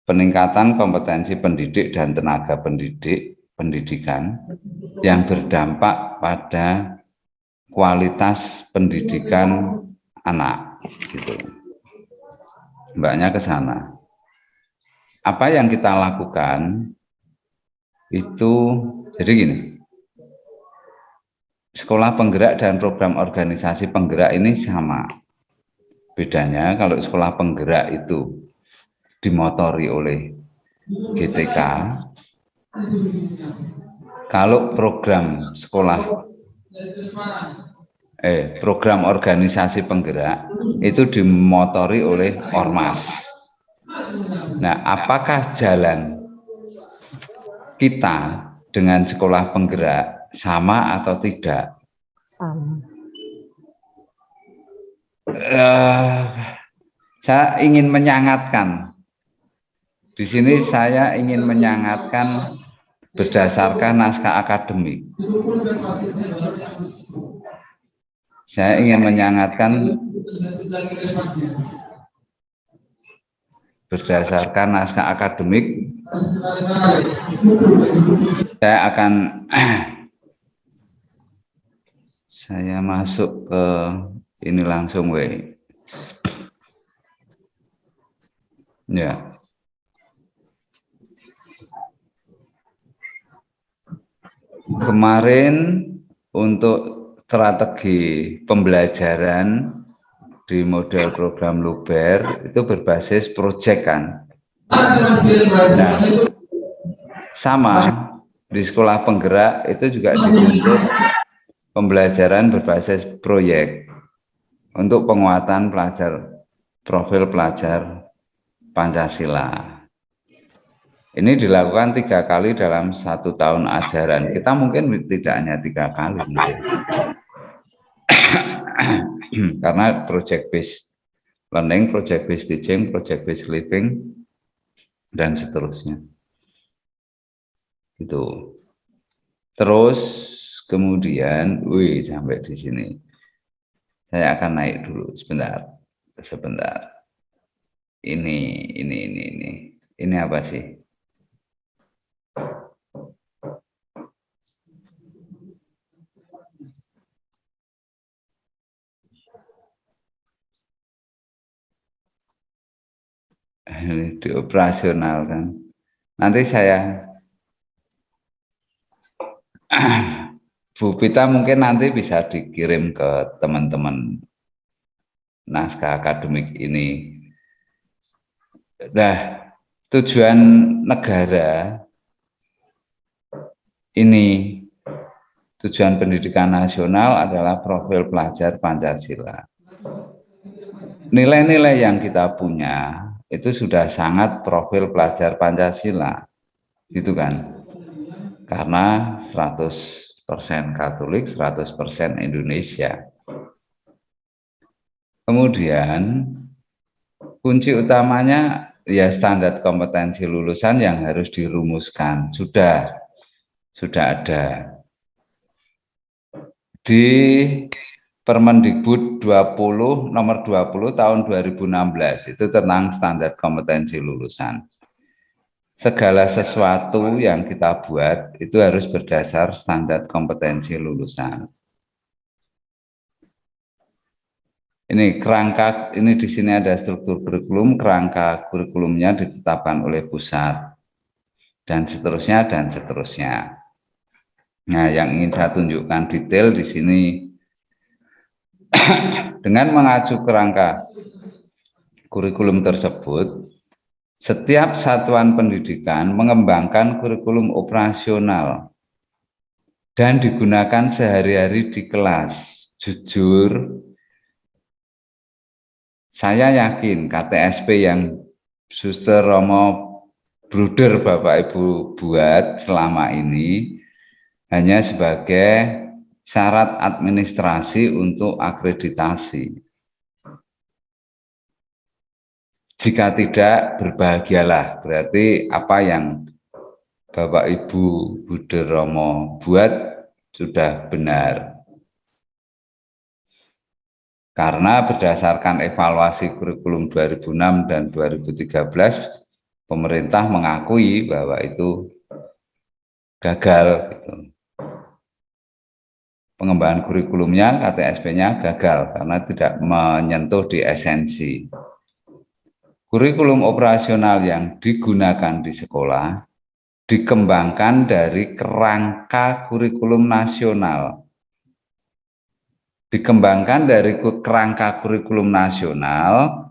peningkatan kompetensi pendidik dan tenaga pendidikan yang berdampak pada kualitas pendidikan anak, gitu. Mbaknya ke sana. Apa yang kita lakukan itu, jadi gini, sekolah penggerak dan program organisasi penggerak ini sama. Bedanya kalau sekolah penggerak itu dimotori oleh GTK, kalau program program organisasi penggerak itu dimotori oleh ormas. Nah, apakah jalan kita dengan sekolah penggerak sama atau tidak? Sama. Saya ingin menyangatkan. Di sini saya ingin menyangatkan berdasarkan naskah akademik. Saya ingin menyangatkan berdasarkan naskah akademik. Saya masuk ke ini langsung ya. Kemarin untuk strategi pembelajaran di model program Luber itu berbasis proyek kan. Nah, sama di sekolah penggerak itu juga dituntut pembelajaran berbasis proyek untuk penguatan profil pelajar Pancasila. Ini dilakukan 3 kali dalam 1 tahun ajaran. Kita mungkin tidak hanya 3 kali. Karena project based learning, project based teaching, project based living, dan seterusnya. Itu. Terus kemudian, sampai di sini. Saya akan naik dulu sebentar. Ini apa sih? Ini dioperasionalkan. Nanti saya Bu Pita mungkin nanti bisa dikirim ke teman-teman naskah akademik ini. Nah, tujuan negara ini, tujuan pendidikan nasional adalah profil pelajar Pancasila. Nilai-nilai yang kita punya itu sudah sangat profil pelajar Pancasila, gitu kan? Karena 100% Katolik, 100% Indonesia. Kemudian kunci utamanya ya standar kompetensi lulusan yang harus dirumuskan. Sudah ada di Permendikbud 20 nomor 20 tahun 2016 itu tentang standar kompetensi lulusan. segala sesuatu yang kita buat itu harus berdasar standar kompetensi lulusan. Ini kerangka, ini di sini ada struktur kurikulum, kerangka kurikulumnya ditetapkan oleh pusat, dan seterusnya, dan seterusnya. Nah, yang ingin saya tunjukkan detail di sini, dengan mengacu kerangka kurikulum tersebut, setiap satuan pendidikan mengembangkan kurikulum operasional dan digunakan sehari-hari di kelas. Jujur, saya yakin KTSP yang Suster Romo Bruder Bapak Ibu buat selama ini hanya sebagai syarat administrasi untuk akreditasi. Jika tidak, berbahagialah. Berarti apa yang Bapak Ibu Bruder Romo buat sudah benar. Karena berdasarkan evaluasi kurikulum 2006 dan 2013, pemerintah mengakui bahwa itu gagal. Gitu. Pengembangan kurikulumnya, KTSP-nya gagal karena tidak menyentuh di esensi. Kurikulum operasional yang digunakan di sekolah dikembangkan dari kerangka kurikulum nasional. Dikembangkan dari kerangka kurikulum nasional,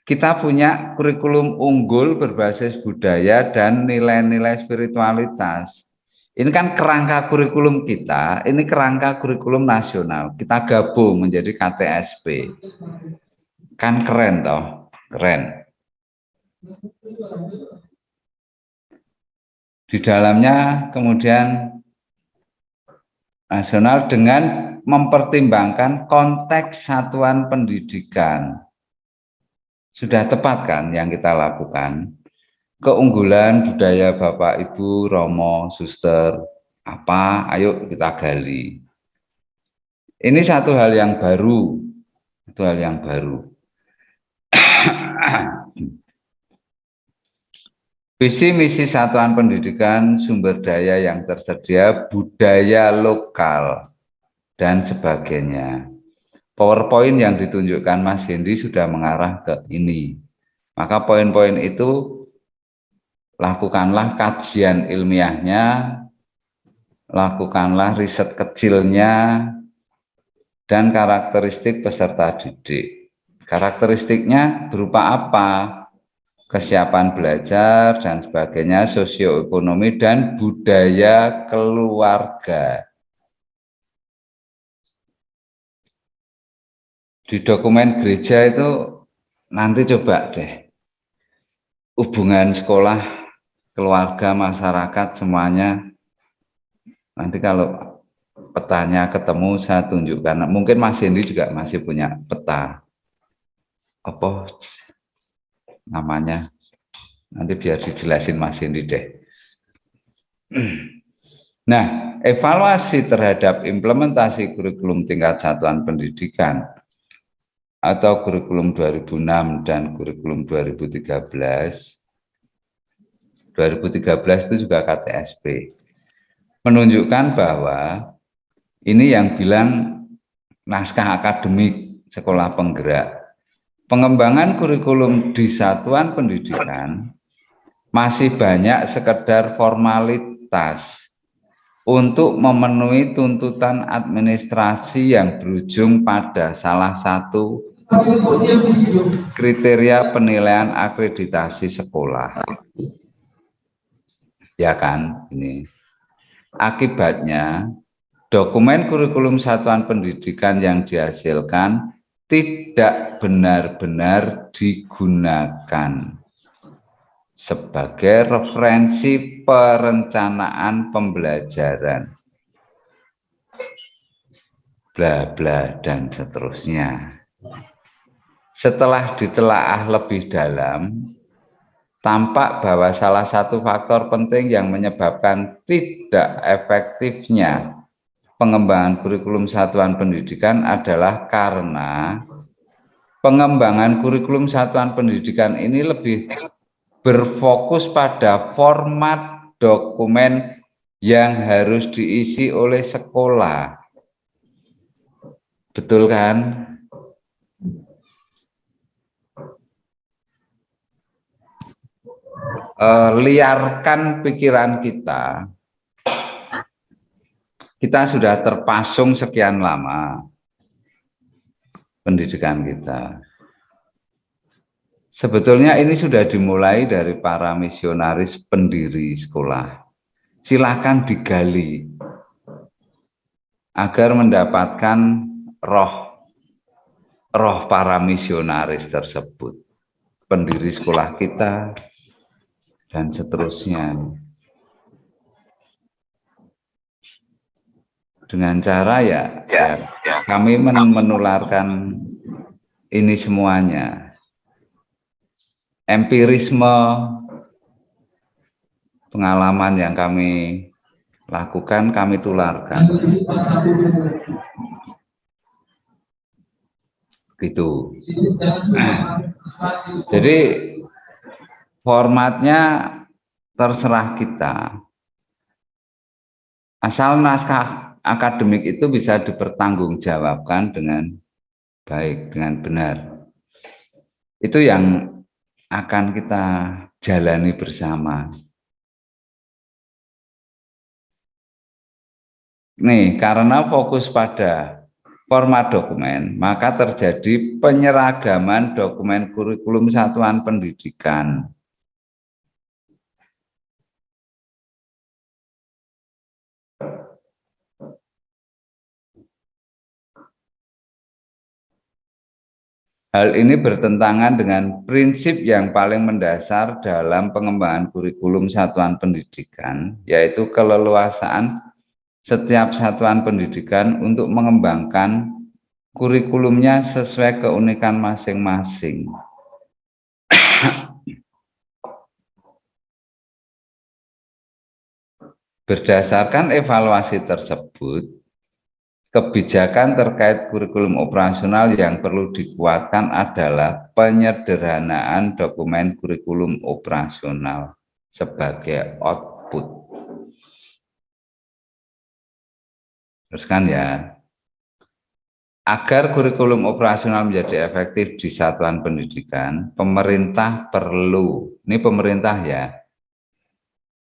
kita punya kurikulum unggul berbasis budaya dan nilai-nilai spiritualitas. Ini kan kerangka kurikulum kita, ini kerangka kurikulum nasional. Kita gabung menjadi KTSP. Kan keren toh, keren. Di dalamnya kemudian nasional dengan mempertimbangkan konteks satuan pendidikan. Sudah tepat kan yang kita lakukan? Keunggulan budaya Bapak Ibu Romo Suster apa? Ayo kita gali. Ini satu hal yang baru. Itu hal yang baru. Visi misi satuan pendidikan, sumber daya yang tersedia, budaya lokal, dan sebagainya. PowerPoint yang ditunjukkan Mas Hendy sudah mengarah ke ini. Maka poin-poin itu lakukanlah kajian ilmiahnya, lakukanlah riset kecilnya, dan karakteristik peserta didik. Karakteristiknya berupa apa? Kesiapan belajar dan sebagainya, sosioekonomi dan budaya keluarga. Di dokumen gereja itu nanti coba deh hubungan sekolah, keluarga, masyarakat semuanya. Nanti kalau petanya ketemu saya tunjukkan. Mungkin Mas Hendy juga masih punya peta. Apa namanya? Nanti biar dijelasin Mas Hendy deh. Nah, evaluasi terhadap implementasi kurikulum tingkat satuan pendidikan atau kurikulum 2006 dan kurikulum 2013. 2013 itu juga KTSP. Menunjukkan bahwa ini yang bilang naskah akademik sekolah penggerak. Pengembangan kurikulum di satuan pendidikan masih banyak sekedar formalitas untuk memenuhi tuntutan administrasi yang berujung pada salah satu kriteria penilaian akreditasi sekolah. Ya kan, ini. Akibatnya, dokumen kurikulum satuan pendidikan yang dihasilkan tidak benar-benar digunakan sebagai referensi perencanaan pembelajaran, bla bla dan seterusnya. Setelah ditelaah lebih dalam, tampak bahwa salah satu faktor penting yang menyebabkan tidak efektifnya pengembangan kurikulum satuan pendidikan adalah karena pengembangan kurikulum satuan pendidikan ini lebih berfokus pada format dokumen yang harus diisi oleh sekolah. Betul kan? Liarkan pikiran kita. Kita sudah terpasung sekian lama pendidikan kita. Sebetulnya ini sudah dimulai dari para misionaris pendiri sekolah. Silakan digali agar mendapatkan roh para misionaris tersebut, pendiri sekolah kita, dan seterusnya. Dengan cara ya kami menularkan ini semuanya. Empirisme, pengalaman yang kami lakukan, kami tularkan. Gitu. Jadi formatnya terserah kita. Asal naskah akademik itu bisa dipertanggungjawabkan dengan baik, dengan benar. Itu yang akan kita jalani bersama. Nih, karena fokus pada format dokumen, maka terjadi penyeragaman dokumen kurikulum satuan pendidikan. Hal ini bertentangan dengan prinsip yang paling mendasar dalam pengembangan kurikulum satuan pendidikan, yaitu keleluasaan setiap satuan pendidikan untuk mengembangkan kurikulumnya sesuai keunikan masing-masing. Berdasarkan evaluasi tersebut, kebijakan terkait kurikulum operasional yang perlu dikuatkan adalah penyederhanaan dokumen kurikulum operasional sebagai output. Teruskan ya. Agar kurikulum operasional menjadi efektif di satuan pendidikan, pemerintah perlu, ini pemerintah ya,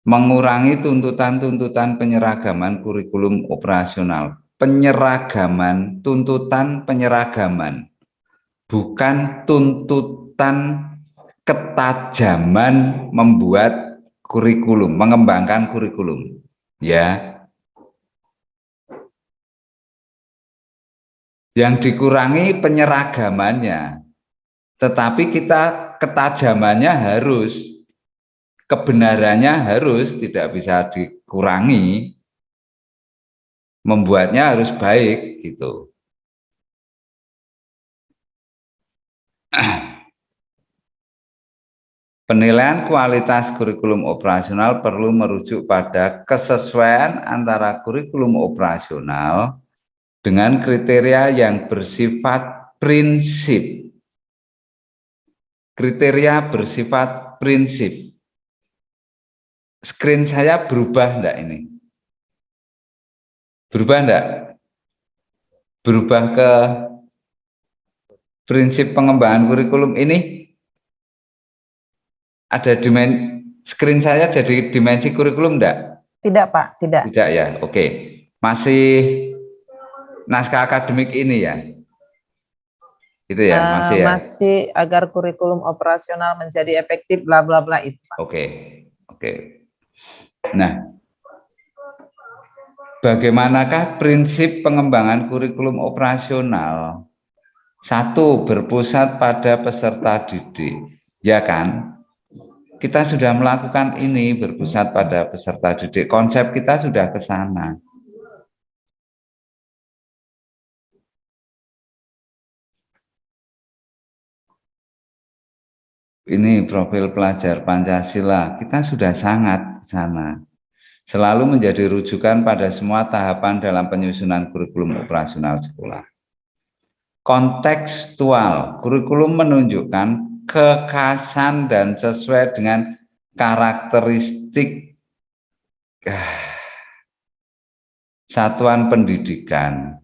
mengurangi tuntutan-tuntutan penyeragaman kurikulum operasional. Penyeragaman, tuntutan penyeragaman, bukan tuntutan ketajaman membuat kurikulum, mengembangkan kurikulum, ya. Yang dikurangi penyeragamannya, tetapi kita ketajamannya harus, kebenarannya harus, tidak bisa dikurangi, membuatnya harus baik gitu. Penilaian kualitas kurikulum operasional perlu merujuk pada kesesuaian antara kurikulum operasional dengan kriteria yang bersifat prinsip. Kriteria bersifat prinsip. Screen saya berubah enggak ini? Berubah enggak? Berubah ke prinsip pengembangan kurikulum ini? Ada dimensi, screen saya jadi dimensi kurikulum enggak? Tidak, Pak, tidak. Tidak ya, oke. Masih naskah akademik ini ya? Itu ya, masih ya? Masih agar kurikulum operasional menjadi efektif, bla bla bla itu, Pak. Oke. Nah, bagaimanakah prinsip pengembangan kurikulum operasional? 1. Berpusat pada peserta didik. Ya kan? Kita sudah melakukan ini, berpusat pada peserta didik. Konsep kita sudah ke sana. Ini profil pelajar Pancasila, kita sudah sangat ke sana. Selalu menjadi rujukan pada semua tahapan dalam penyusunan kurikulum operasional sekolah. Kontekstual, kurikulum menunjukkan kekhasan dan sesuai dengan karakteristik satuan pendidikan,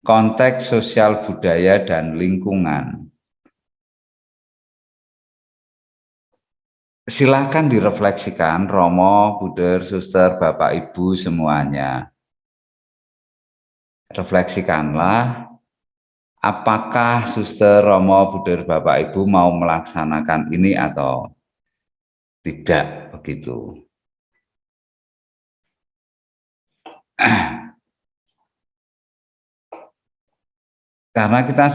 konteks sosial budaya dan lingkungan. Silakan direfleksikan, Romo, Buder, Suster, Bapak, Ibu semuanya. Refleksikanlah, apakah Suster, Romo, Buder, Bapak, Ibu mau melaksanakan ini atau tidak begitu. Karena kita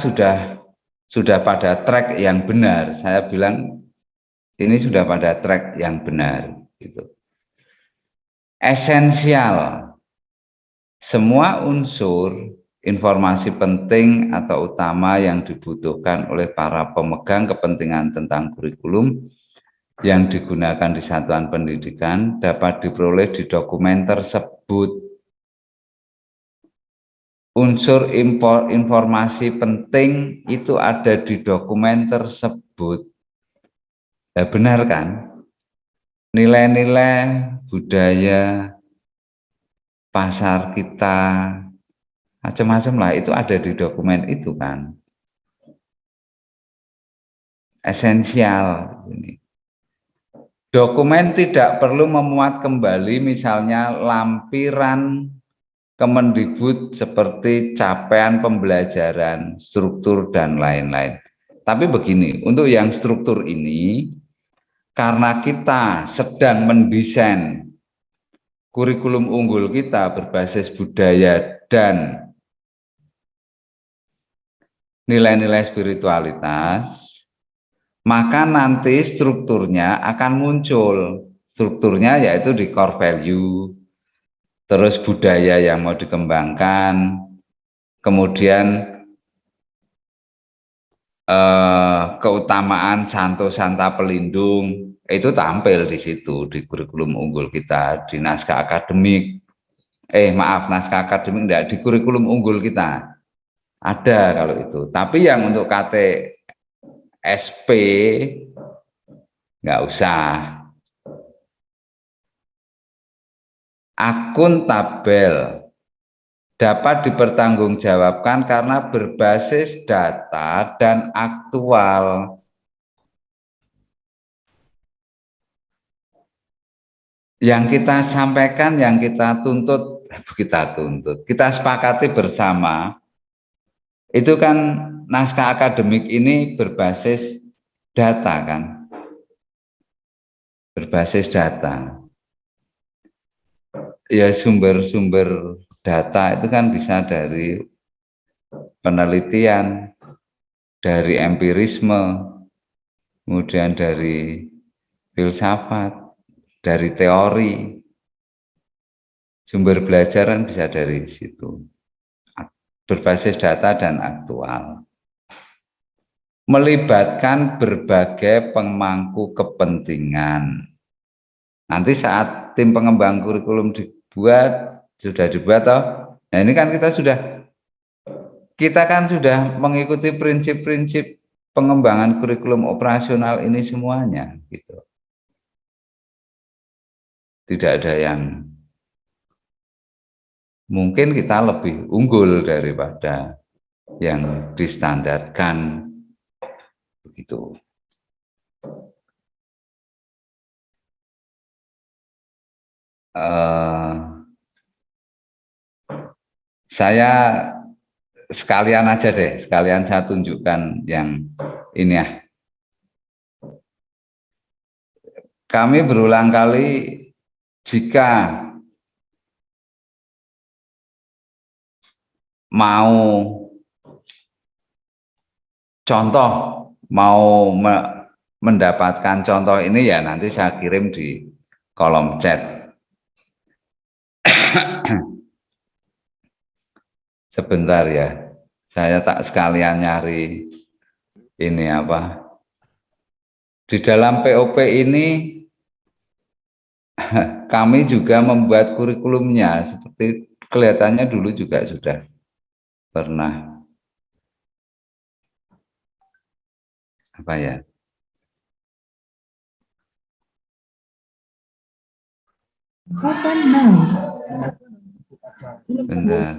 sudah pada track yang benar. Saya bilang ini sudah pada track yang benar. Gitu. Esensial. Semua unsur informasi penting atau utama yang dibutuhkan oleh para pemegang kepentingan tentang kurikulum yang digunakan di satuan pendidikan dapat diperoleh di dokumen tersebut. Unsur informasi penting itu ada di dokumen tersebut. Ya, benar kan? Nilai-nilai budaya, pasar kita, macam-macam lah, itu ada di dokumen itu kan. Esensial. Dokumen tidak perlu memuat kembali misalnya lampiran Kemendikbud seperti capaian pembelajaran, struktur, dan lain-lain. Tapi begini, untuk yang struktur ini, karena kita sedang mendesain kurikulum unggul kita berbasis budaya dan nilai-nilai spiritualitas, maka nanti strukturnya akan muncul. Strukturnya yaitu di core value, terus budaya yang mau dikembangkan, kemudian keutamaan Santo Santa Pelindung, itu tampil di situ, di kurikulum unggul kita, di naskah akademik, naskah akademik enggak, di kurikulum unggul kita, ada kalau itu. Tapi yang untuk KTSP, enggak usah. Akuntabel dapat dipertanggungjawabkan karena berbasis data dan aktual. Yang kita sampaikan, yang kita tuntut, kita sepakati bersama, itu kan naskah akademik ini berbasis data kan, berbasis data. Ya, sumber-sumber data itu kan bisa dari penelitian, dari empirisme, kemudian dari filsafat, dari teori. Sumber belajar kan bisa dari situ. Berbasis data dan aktual. Melibatkan berbagai pemangku kepentingan. Nanti saat tim pengembang kurikulum sudah dibuat toh. Nah, ini kan kita kan sudah mengikuti prinsip-prinsip pengembangan kurikulum operasional ini semuanya gitu. Tidak ada yang mungkin kita lebih unggul daripada yang distandarkan begitu. Saya sekalian aja deh, sekalian saya tunjukkan yang ini ya. Kami berulang kali jika mau contoh, mau mendapatkan contoh ini ya nanti saya kirim di kolom chat. Sebentar ya, saya tak sekalian nyari ini apa. Di dalam POP ini kami juga membuat kurikulumnya, seperti kelihatannya dulu juga sudah pernah apa ya, Bentar.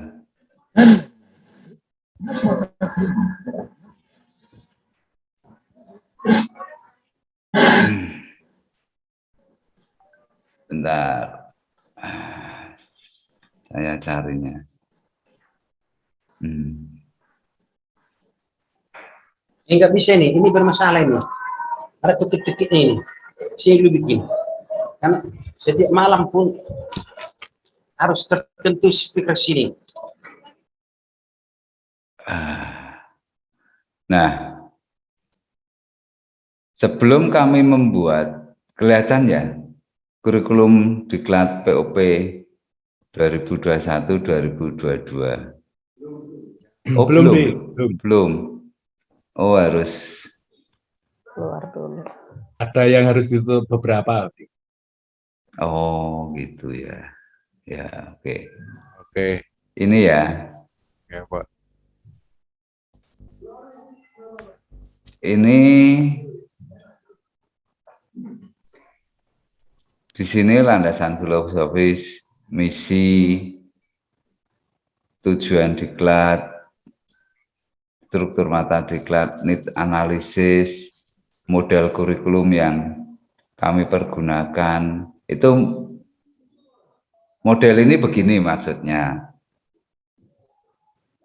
Bentar. Saya carinya. Ini nggak bisa nih, ini bermasalah ini. Ada tukik-tukiknya ini. Saya dulu bikin. Karena setiap malam pun harus tertentu speaker sini. Nah, sebelum kami membuat, kelihatan ya, kurikulum diklat POP 2021-2022. Oh, belum. Oh, harus Keluar dulu. Ada yang harus ditutup beberapa. Oh, gitu ya. Ya, oke. Oke. Ini ya. Ya, Pak. Ini di sini landasan filosofis, misi, tujuan diklat, struktur mata diklat, need analisis, model kurikulum yang kami pergunakan. Itu model ini begini maksudnya.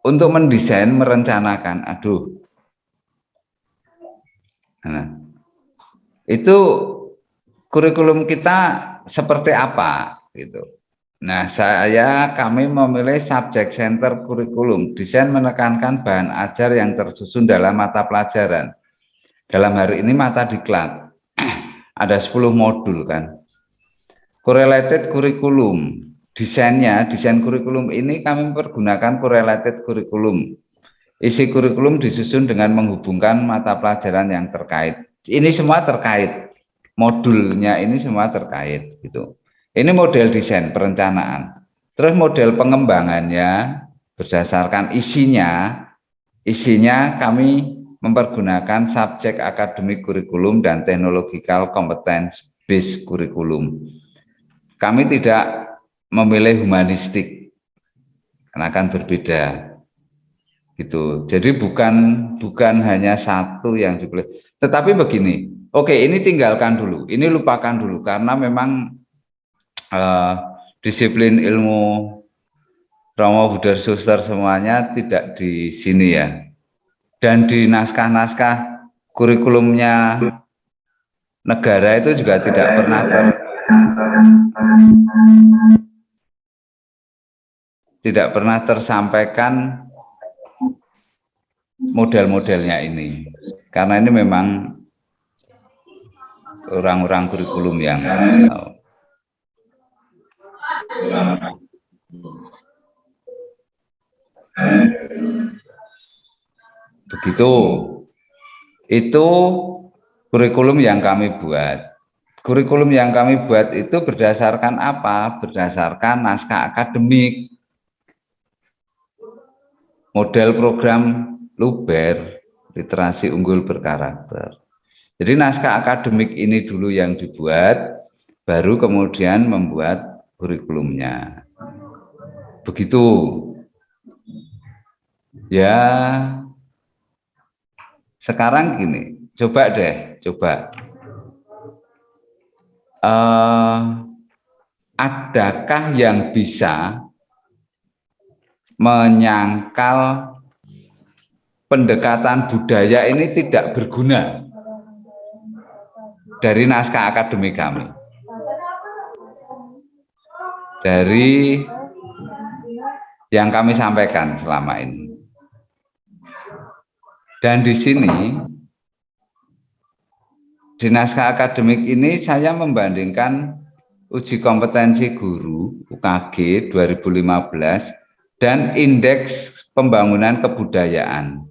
Untuk mendesain, merencanakan, nah, itu kurikulum kita seperti apa gitu. Nah, kami memilih subject center kurikulum, desain menekankan bahan ajar yang tersusun dalam mata pelajaran. Dalam hari ini mata diklat. Ada 10 modul kan. Correlated kurikulum. Desain kurikulum ini kami pergunakan correlated kurikulum. Isi kurikulum disusun dengan menghubungkan mata pelajaran yang terkait. Ini semua terkait. Modulnya ini semua terkait gitu. Ini model desain perencanaan. Terus model pengembangannya berdasarkan isinya kami mempergunakan subjek akademik kurikulum dan technological competence based kurikulum. Kami tidak memilih humanistik karena akan berbeda gitu. Jadi bukan hanya satu yang dipilih. Tetapi begini, oke, ini tinggalkan dulu, ini lupakan dulu karena memang disiplin ilmu Romo Buddha Suster semuanya tidak di sini ya. Dan di naskah-naskah kurikulumnya negara itu juga tidak pernah tersampaikan model-modelnya ini. Karena ini memang orang-orang kurikulum yang begitu. Itu kurikulum yang kami buat. Kurikulum yang kami buat itu berdasarkan apa? Berdasarkan naskah akademik, model program Luber, literasi unggul berkarakter. Jadi naskah akademik ini dulu yang dibuat, baru kemudian membuat kurikulumnya. Begitu. Ya, sekarang gini, coba. Adakah yang bisa menyangkal pendekatan budaya ini tidak berguna dari naskah akademik kami? Dari yang kami sampaikan selama ini. Dan di sini, di naskah akademik ini saya membandingkan uji kompetensi guru UKG 2015 dan indeks pembangunan kebudayaan.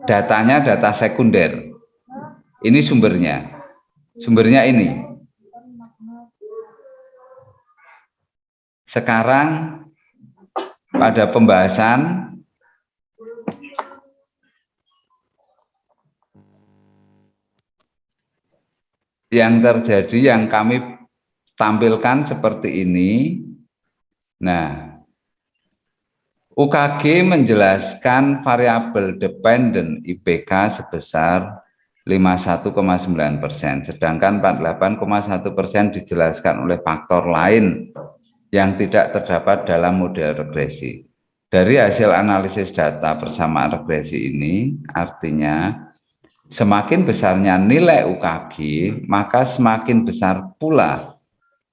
Datanya data sekunder. Ini sumbernya. Sumbernya ini. Sekarang pada pembahasan yang terjadi, yang kami tampilkan seperti ini. Nah, UKG menjelaskan variabel dependen IPK sebesar 51,9%, sedangkan 48,1% dijelaskan oleh faktor lain yang tidak terdapat dalam model regresi. Dari hasil analisis data persamaan regresi ini, artinya semakin besarnya nilai UKG, maka semakin besar pula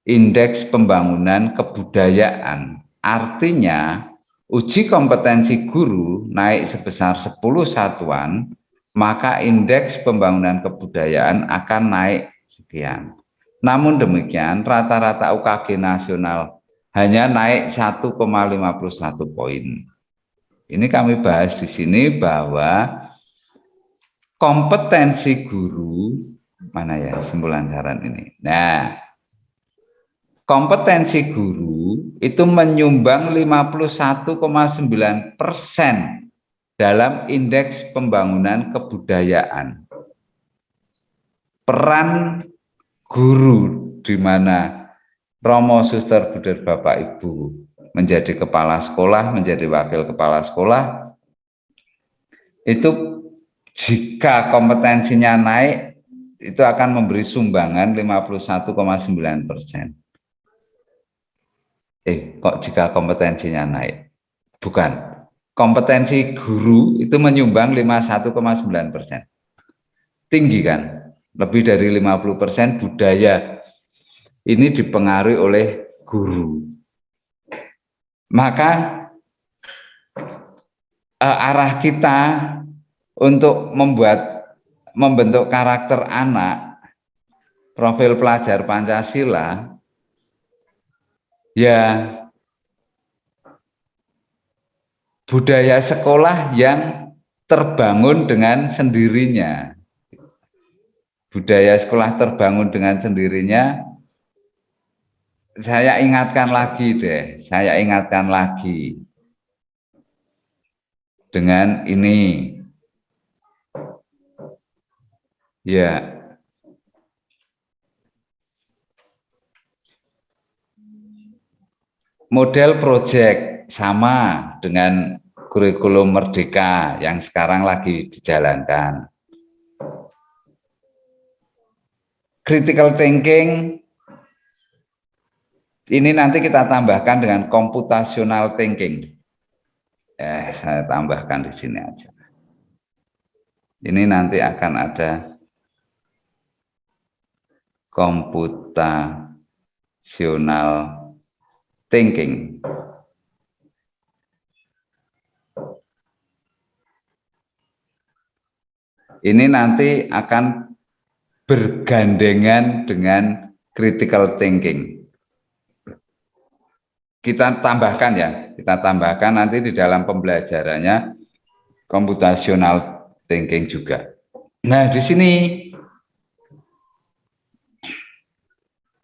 indeks pembangunan kebudayaan. Artinya, uji kompetensi guru naik sebesar 10 satuan, maka indeks pembangunan kebudayaan akan naik sekian. Namun demikian, rata-rata UKG nasional hanya naik 1,51 poin. Ini kami bahas di sini bahwa kompetensi guru, mana ya simpulan saran ini? Nah, kompetensi guru itu menyumbang 51,9% dalam indeks pembangunan kebudayaan. Peran guru di mana Romo, Suster, Buder, Bapak, Ibu menjadi kepala sekolah, menjadi wakil kepala sekolah, itu jika kompetensinya naik, itu akan memberi sumbangan 51,9%. Kok jika kompetensinya naik? Bukan. Kompetensi guru itu menyumbang 51,9%. Tinggi kan? Lebih dari 50% budaya ini dipengaruhi oleh guru. Maka arah kita untuk membentuk karakter anak, profil pelajar Pancasila, ya budaya sekolah yang terbangun dengan sendirinya. Budaya sekolah terbangun dengan sendirinya, saya ingatkan lagi dengan ini. Ya. Model proyek sama dengan kurikulum Merdeka yang sekarang lagi dijalankan. Critical thinking ini nanti kita tambahkan dengan computational thinking. Saya tambahkan di sini aja. Ini nanti akan ada computational thinking. Ini nanti akan bergandengan dengan critical thinking. Kita tambahkan nanti di dalam pembelajarannya computational thinking juga. Nah, di sini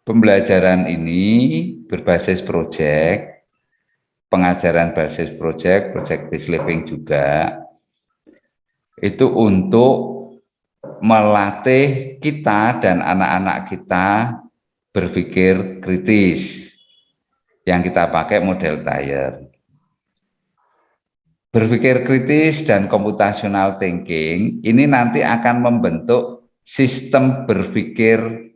pembelajaran ini berbasis proyek, pengajaran basis proyek based living juga, itu untuk melatih kita dan anak-anak kita berpikir kritis, yang kita pakai model Thayer. Berpikir kritis dan computational thinking ini nanti akan membentuk sistem berpikir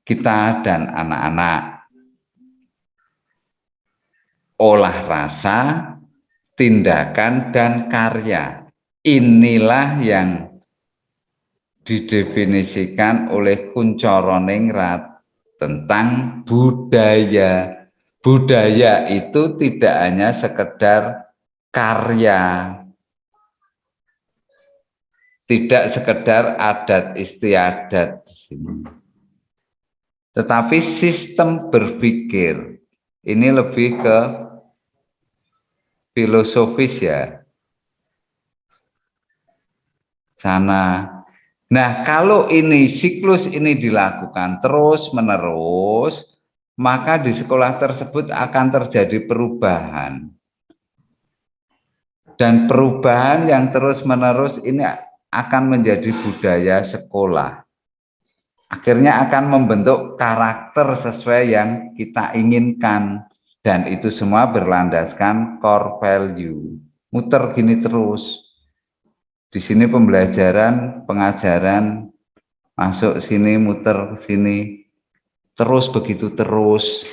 kita dan anak-anak. Olah rasa, tindakan, dan karya. Inilah yang didefinisikan oleh Kuncoro Ningrat tentang budaya. Budaya itu tidak hanya sekedar karya, tidak sekedar adat istiadat, tetapi sistem berpikir. Ini lebih ke filosofis ya. Sana. Nah, kalau ini siklus ini dilakukan terus-menerus, maka di sekolah tersebut akan terjadi perubahan. Dan perubahan yang terus-menerus ini akan menjadi budaya sekolah. akhirnya akan membentuk karakter sesuai yang kita inginkan, dan itu semua berlandaskan core value. Muter gini terus. Di sini pembelajaran, pengajaran, masuk sini, muter sini, terus begitu terus.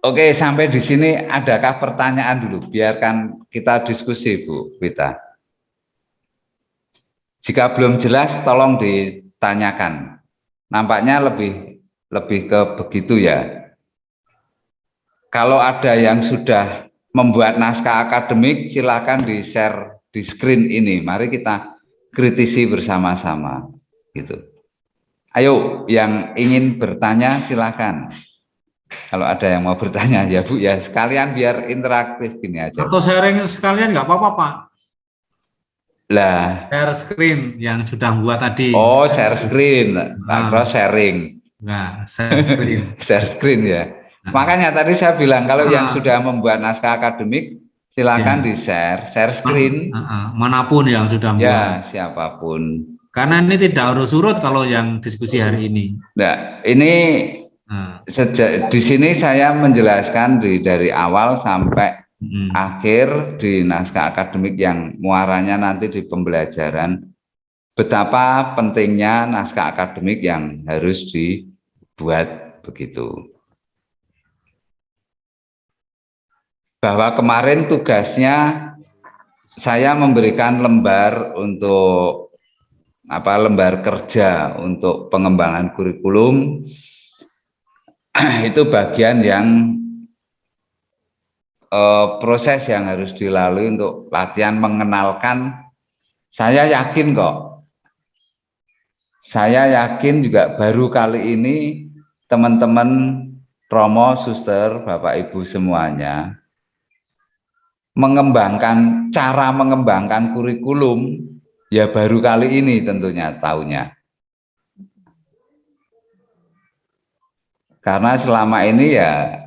Oke, sampai di sini adakah pertanyaan dulu? Biarkan kita diskusi, Bu Vita. Jika belum jelas, tolong ditanyakan. Nampaknya lebih ke begitu ya. Kalau ada yang sudah membuat naskah akademik, silakan di-share di screen ini. Mari kita kritisi bersama-sama. Gitu. Ayo, yang ingin bertanya silakan. Kalau ada yang mau bertanya ya Bu ya, sekalian biar interaktif gini aja. Atau sharing sekalian nggak apa-apa Pak. Lah, share screen yang sudah buat tadi. Oh, share screen, terus sharing. Nah, share screen. Share screen ya. Makanya tadi saya bilang kalau yang sudah membuat naskah akademik silakan di-share, share screen. Manapun yang sudah membuat. Ya, siapapun. Karena ini tidak harus urut kalau yang diskusi hari ini. Nah, ini di sini saya menjelaskan dari awal sampai akhir di naskah akademik yang muaranya nanti di pembelajaran, betapa pentingnya naskah akademik yang harus dibuat begitu. Bahwa kemarin tugasnya saya memberikan lembar untuk lembar kerja untuk pengembangan kurikulum. Itu bagian yang proses yang harus dilalui untuk latihan mengenalkan. Saya yakin kok, saya yakin juga baru kali ini teman-teman Romo, Suster, Bapak Ibu semuanya cara mengembangkan kurikulum ya baru kali ini tentunya tahunya. Karena selama ini ya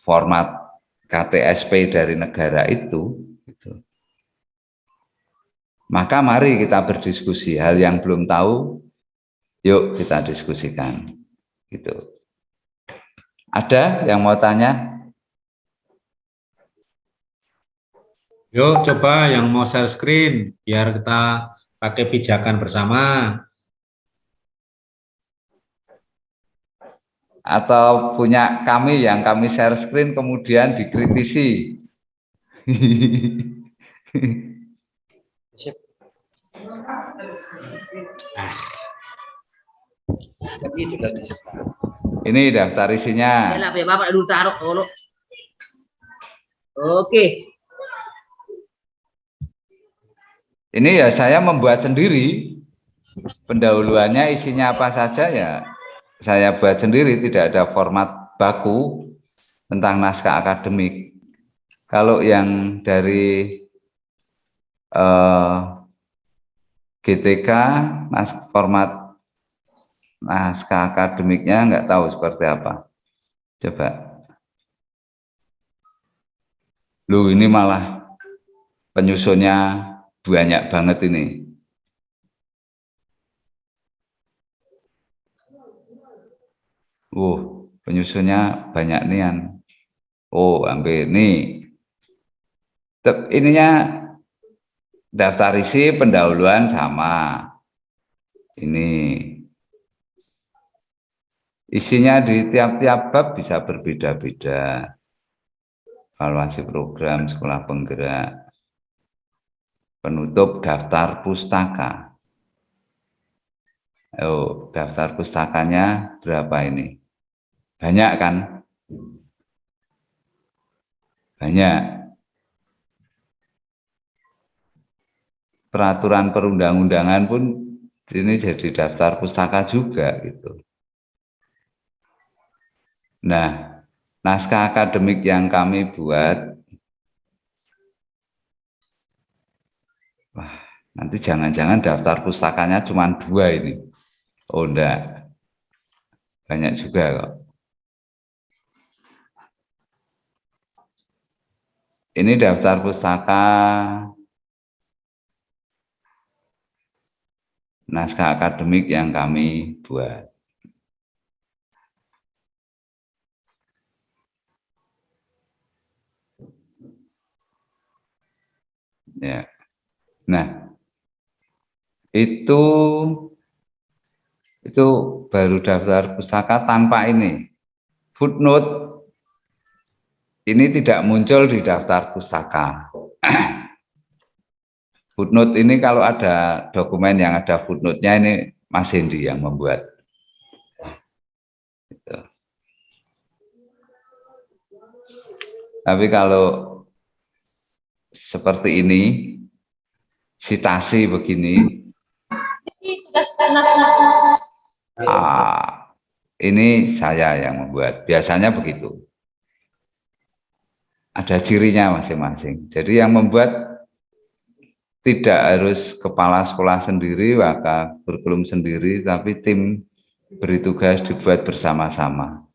format KTSP dari negara itu, gitu. Maka mari kita berdiskusi. Hal yang belum tahu, yuk kita diskusikan. Gitu. Ada yang mau tanya? Yuk coba yang mau share screen, biar kita pakai pijakan bersama. Atau punya kami yang kami share screen kemudian dikritisi. Ini daftar isinya. Bapak dulu taruh dulu. Oke. Ini ya saya membuat sendiri. Pendahuluannya isinya apa saja ya saya buat sendiri, tidak ada format baku tentang naskah akademik. Kalau yang dari GTK, format naskah akademiknya nggak tahu seperti apa. Coba. Loh, ini malah penyusunnya banyak banget ini. Penyusunnya banyak nian. Ambil nih. Ininya daftar isi pendahuluan sama. Ini. Isinya di tiap-tiap bab bisa berbeda-beda. Evaluasi program sekolah penggerak. Penutup daftar pustaka. Daftar pustakanya berapa ini? Banyak kan? Banyak. Peraturan perundang-undangan pun ini jadi daftar pustaka juga gitu. Nah, naskah akademik yang kami buat, nanti jangan-jangan daftar pustakanya cuma 2 ini. Enggak. Banyak juga kok. Ini daftar pustaka naskah akademik yang kami buat. Ya. Nah, itu baru daftar pustaka tanpa ini. Footnote ini tidak muncul di daftar pustaka. Footnote ini kalau ada dokumen yang ada footnote-nya ini Mas Hendy yang membuat. Gitu. Tapi kalau seperti ini, citasi begini, ini saya yang membuat. Biasanya begitu. Ada cirinya masing-masing. Jadi yang membuat tidak harus kepala sekolah sendiri, maka kurikulum sendiri, tapi tim beri tugas dibuat bersama-sama.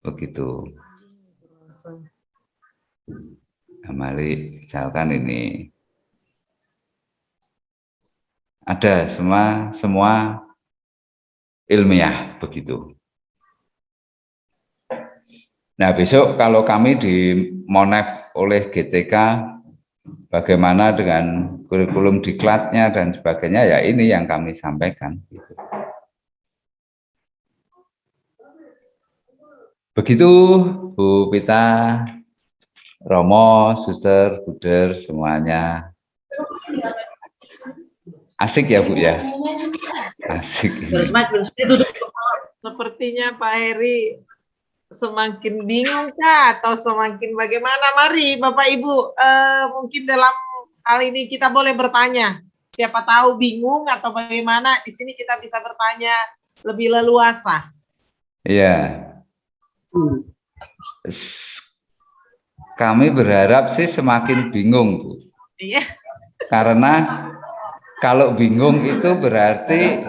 Begitu. Nah, mari misalkan ini ada semua ilmiah begitu. Nah, besok kalau kami di Monef oleh GTK, bagaimana dengan kurikulum diklatnya dan sebagainya, ya ini yang kami sampaikan. Begitu Bu Pita, Romo, Suster, Buder, semuanya. Asik ya Bu ya? Asik. Sepertinya Pak Heri semakin bingung kah atau semakin bagaimana? Mari Bapak Ibu, mungkin dalam hal ini kita boleh bertanya. Siapa tahu bingung atau bagaimana, di sini kita bisa bertanya lebih leluasa. Iya. Kami berharap sih semakin bingung, Bu. Iya. Karena kalau bingung itu berarti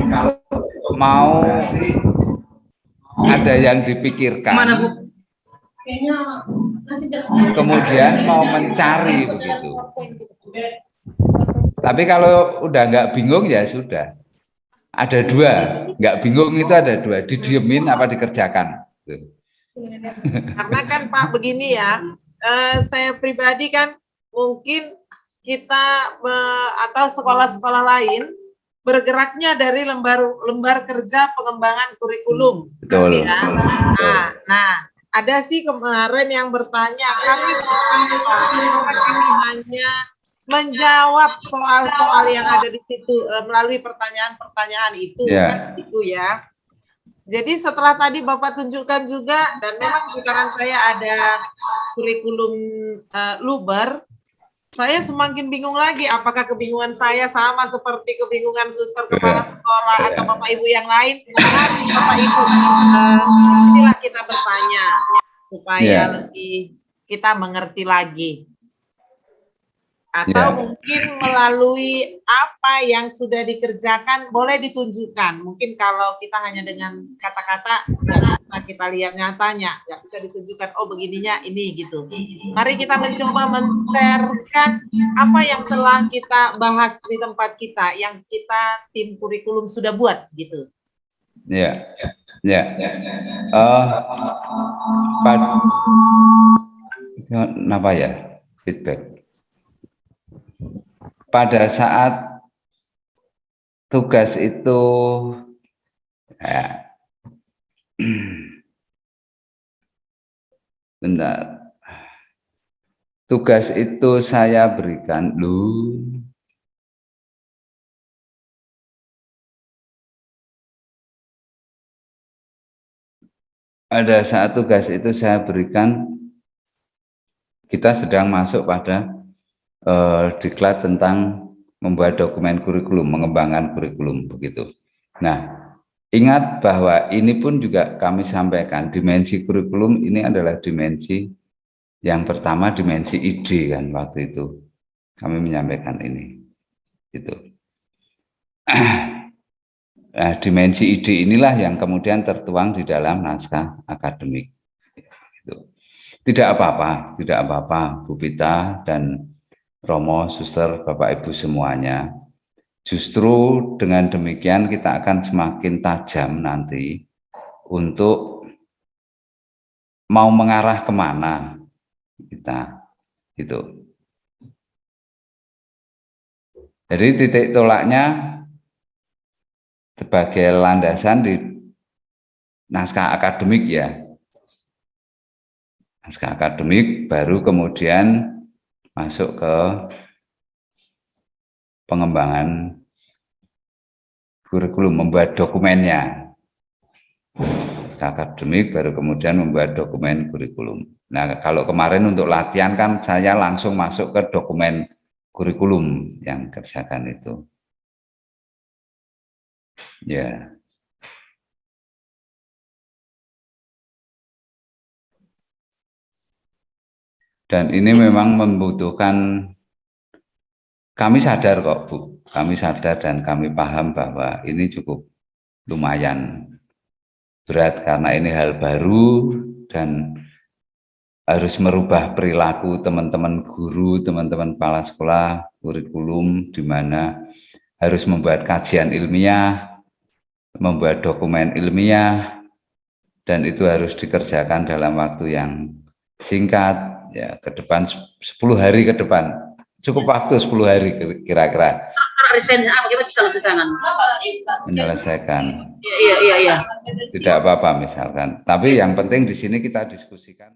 kalau mau ada yang dipikirkan. Mana, Bu? Kemudian mau mencari begitu. Tapi kalau udah nggak bingung ya sudah. Ada dua, nggak bingung itu ada dua, didiemin apa dikerjakan. Karena kan Pak begini ya, saya pribadi kan mungkin kita atau sekolah-sekolah lain bergeraknya dari lembar kerja pengembangan kurikulum. Betul. Ya. Nah, ada sih kemarin yang bertanya, kami hanya menjawab soal-soal yang ada di situ melalui pertanyaan-pertanyaan itu, kan itu ya. Jadi setelah tadi Bapak tunjukkan juga, dan memang di tangan saya ada kurikulum Luber, saya semakin bingung lagi, apakah kebingungan saya sama seperti kebingungan suster kepala sekolah atau Bapak Ibu yang lain? Mari Bapak Ibu, pastilah kita bertanya supaya lebih kita mengerti lagi. Atau mungkin melalui apa yang sudah dikerjakan boleh ditunjukkan. Mungkin kalau kita hanya dengan kata-kata nggak bisa kita lihat nyatanya, nggak bisa ditunjukkan, oh begininya ini gitu. Mari kita mencoba men-sharekan apa yang telah kita bahas di tempat kita, yang kita tim kurikulum sudah buat gitu. Kenapa ya feedback? Pada saat tugas itu bentar, tugas itu saya berikan pada saat tugas itu saya berikan, kita sedang masuk pada diklat tentang membuat dokumen kurikulum, mengembangkan kurikulum begitu. Nah, ingat bahwa ini pun juga kami sampaikan, dimensi kurikulum ini adalah dimensi yang pertama, dimensi ide kan waktu itu kami menyampaikan ini, gitu. Nah, dimensi ide inilah yang kemudian tertuang di dalam naskah akademik. Gitu. Tidak apa-apa, Bu Pita dan Romo, Suster, Bapak Ibu semuanya. Justru dengan demikian kita akan semakin tajam nanti untuk mau mengarah kemana kita gitu. Jadi titik tolaknya sebagai landasan di naskah akademik ya. Naskah akademik baru kemudian masuk ke pengembangan kurikulum, membuat dokumennya. Akademik baru kemudian membuat dokumen kurikulum. Nah, kalau kemarin untuk latihan kan saya langsung masuk ke dokumen kurikulum yang kerjakan itu. Ya. Dan ini memang membutuhkan, kami sadar kok Bu, kami sadar dan kami paham bahwa ini cukup lumayan berat karena ini hal baru dan harus merubah perilaku teman-teman guru, teman-teman kepala sekolah, kurikulum, di mana harus membuat kajian ilmiah, membuat dokumen ilmiah, dan itu harus dikerjakan dalam waktu yang singkat, ya ke depan 10 hari ke depan, cukup waktu 10 hari kira-kira menyelesaikan. Iya. Tidak apa-apa misalkan, tapi yang penting di sini kita diskusikan.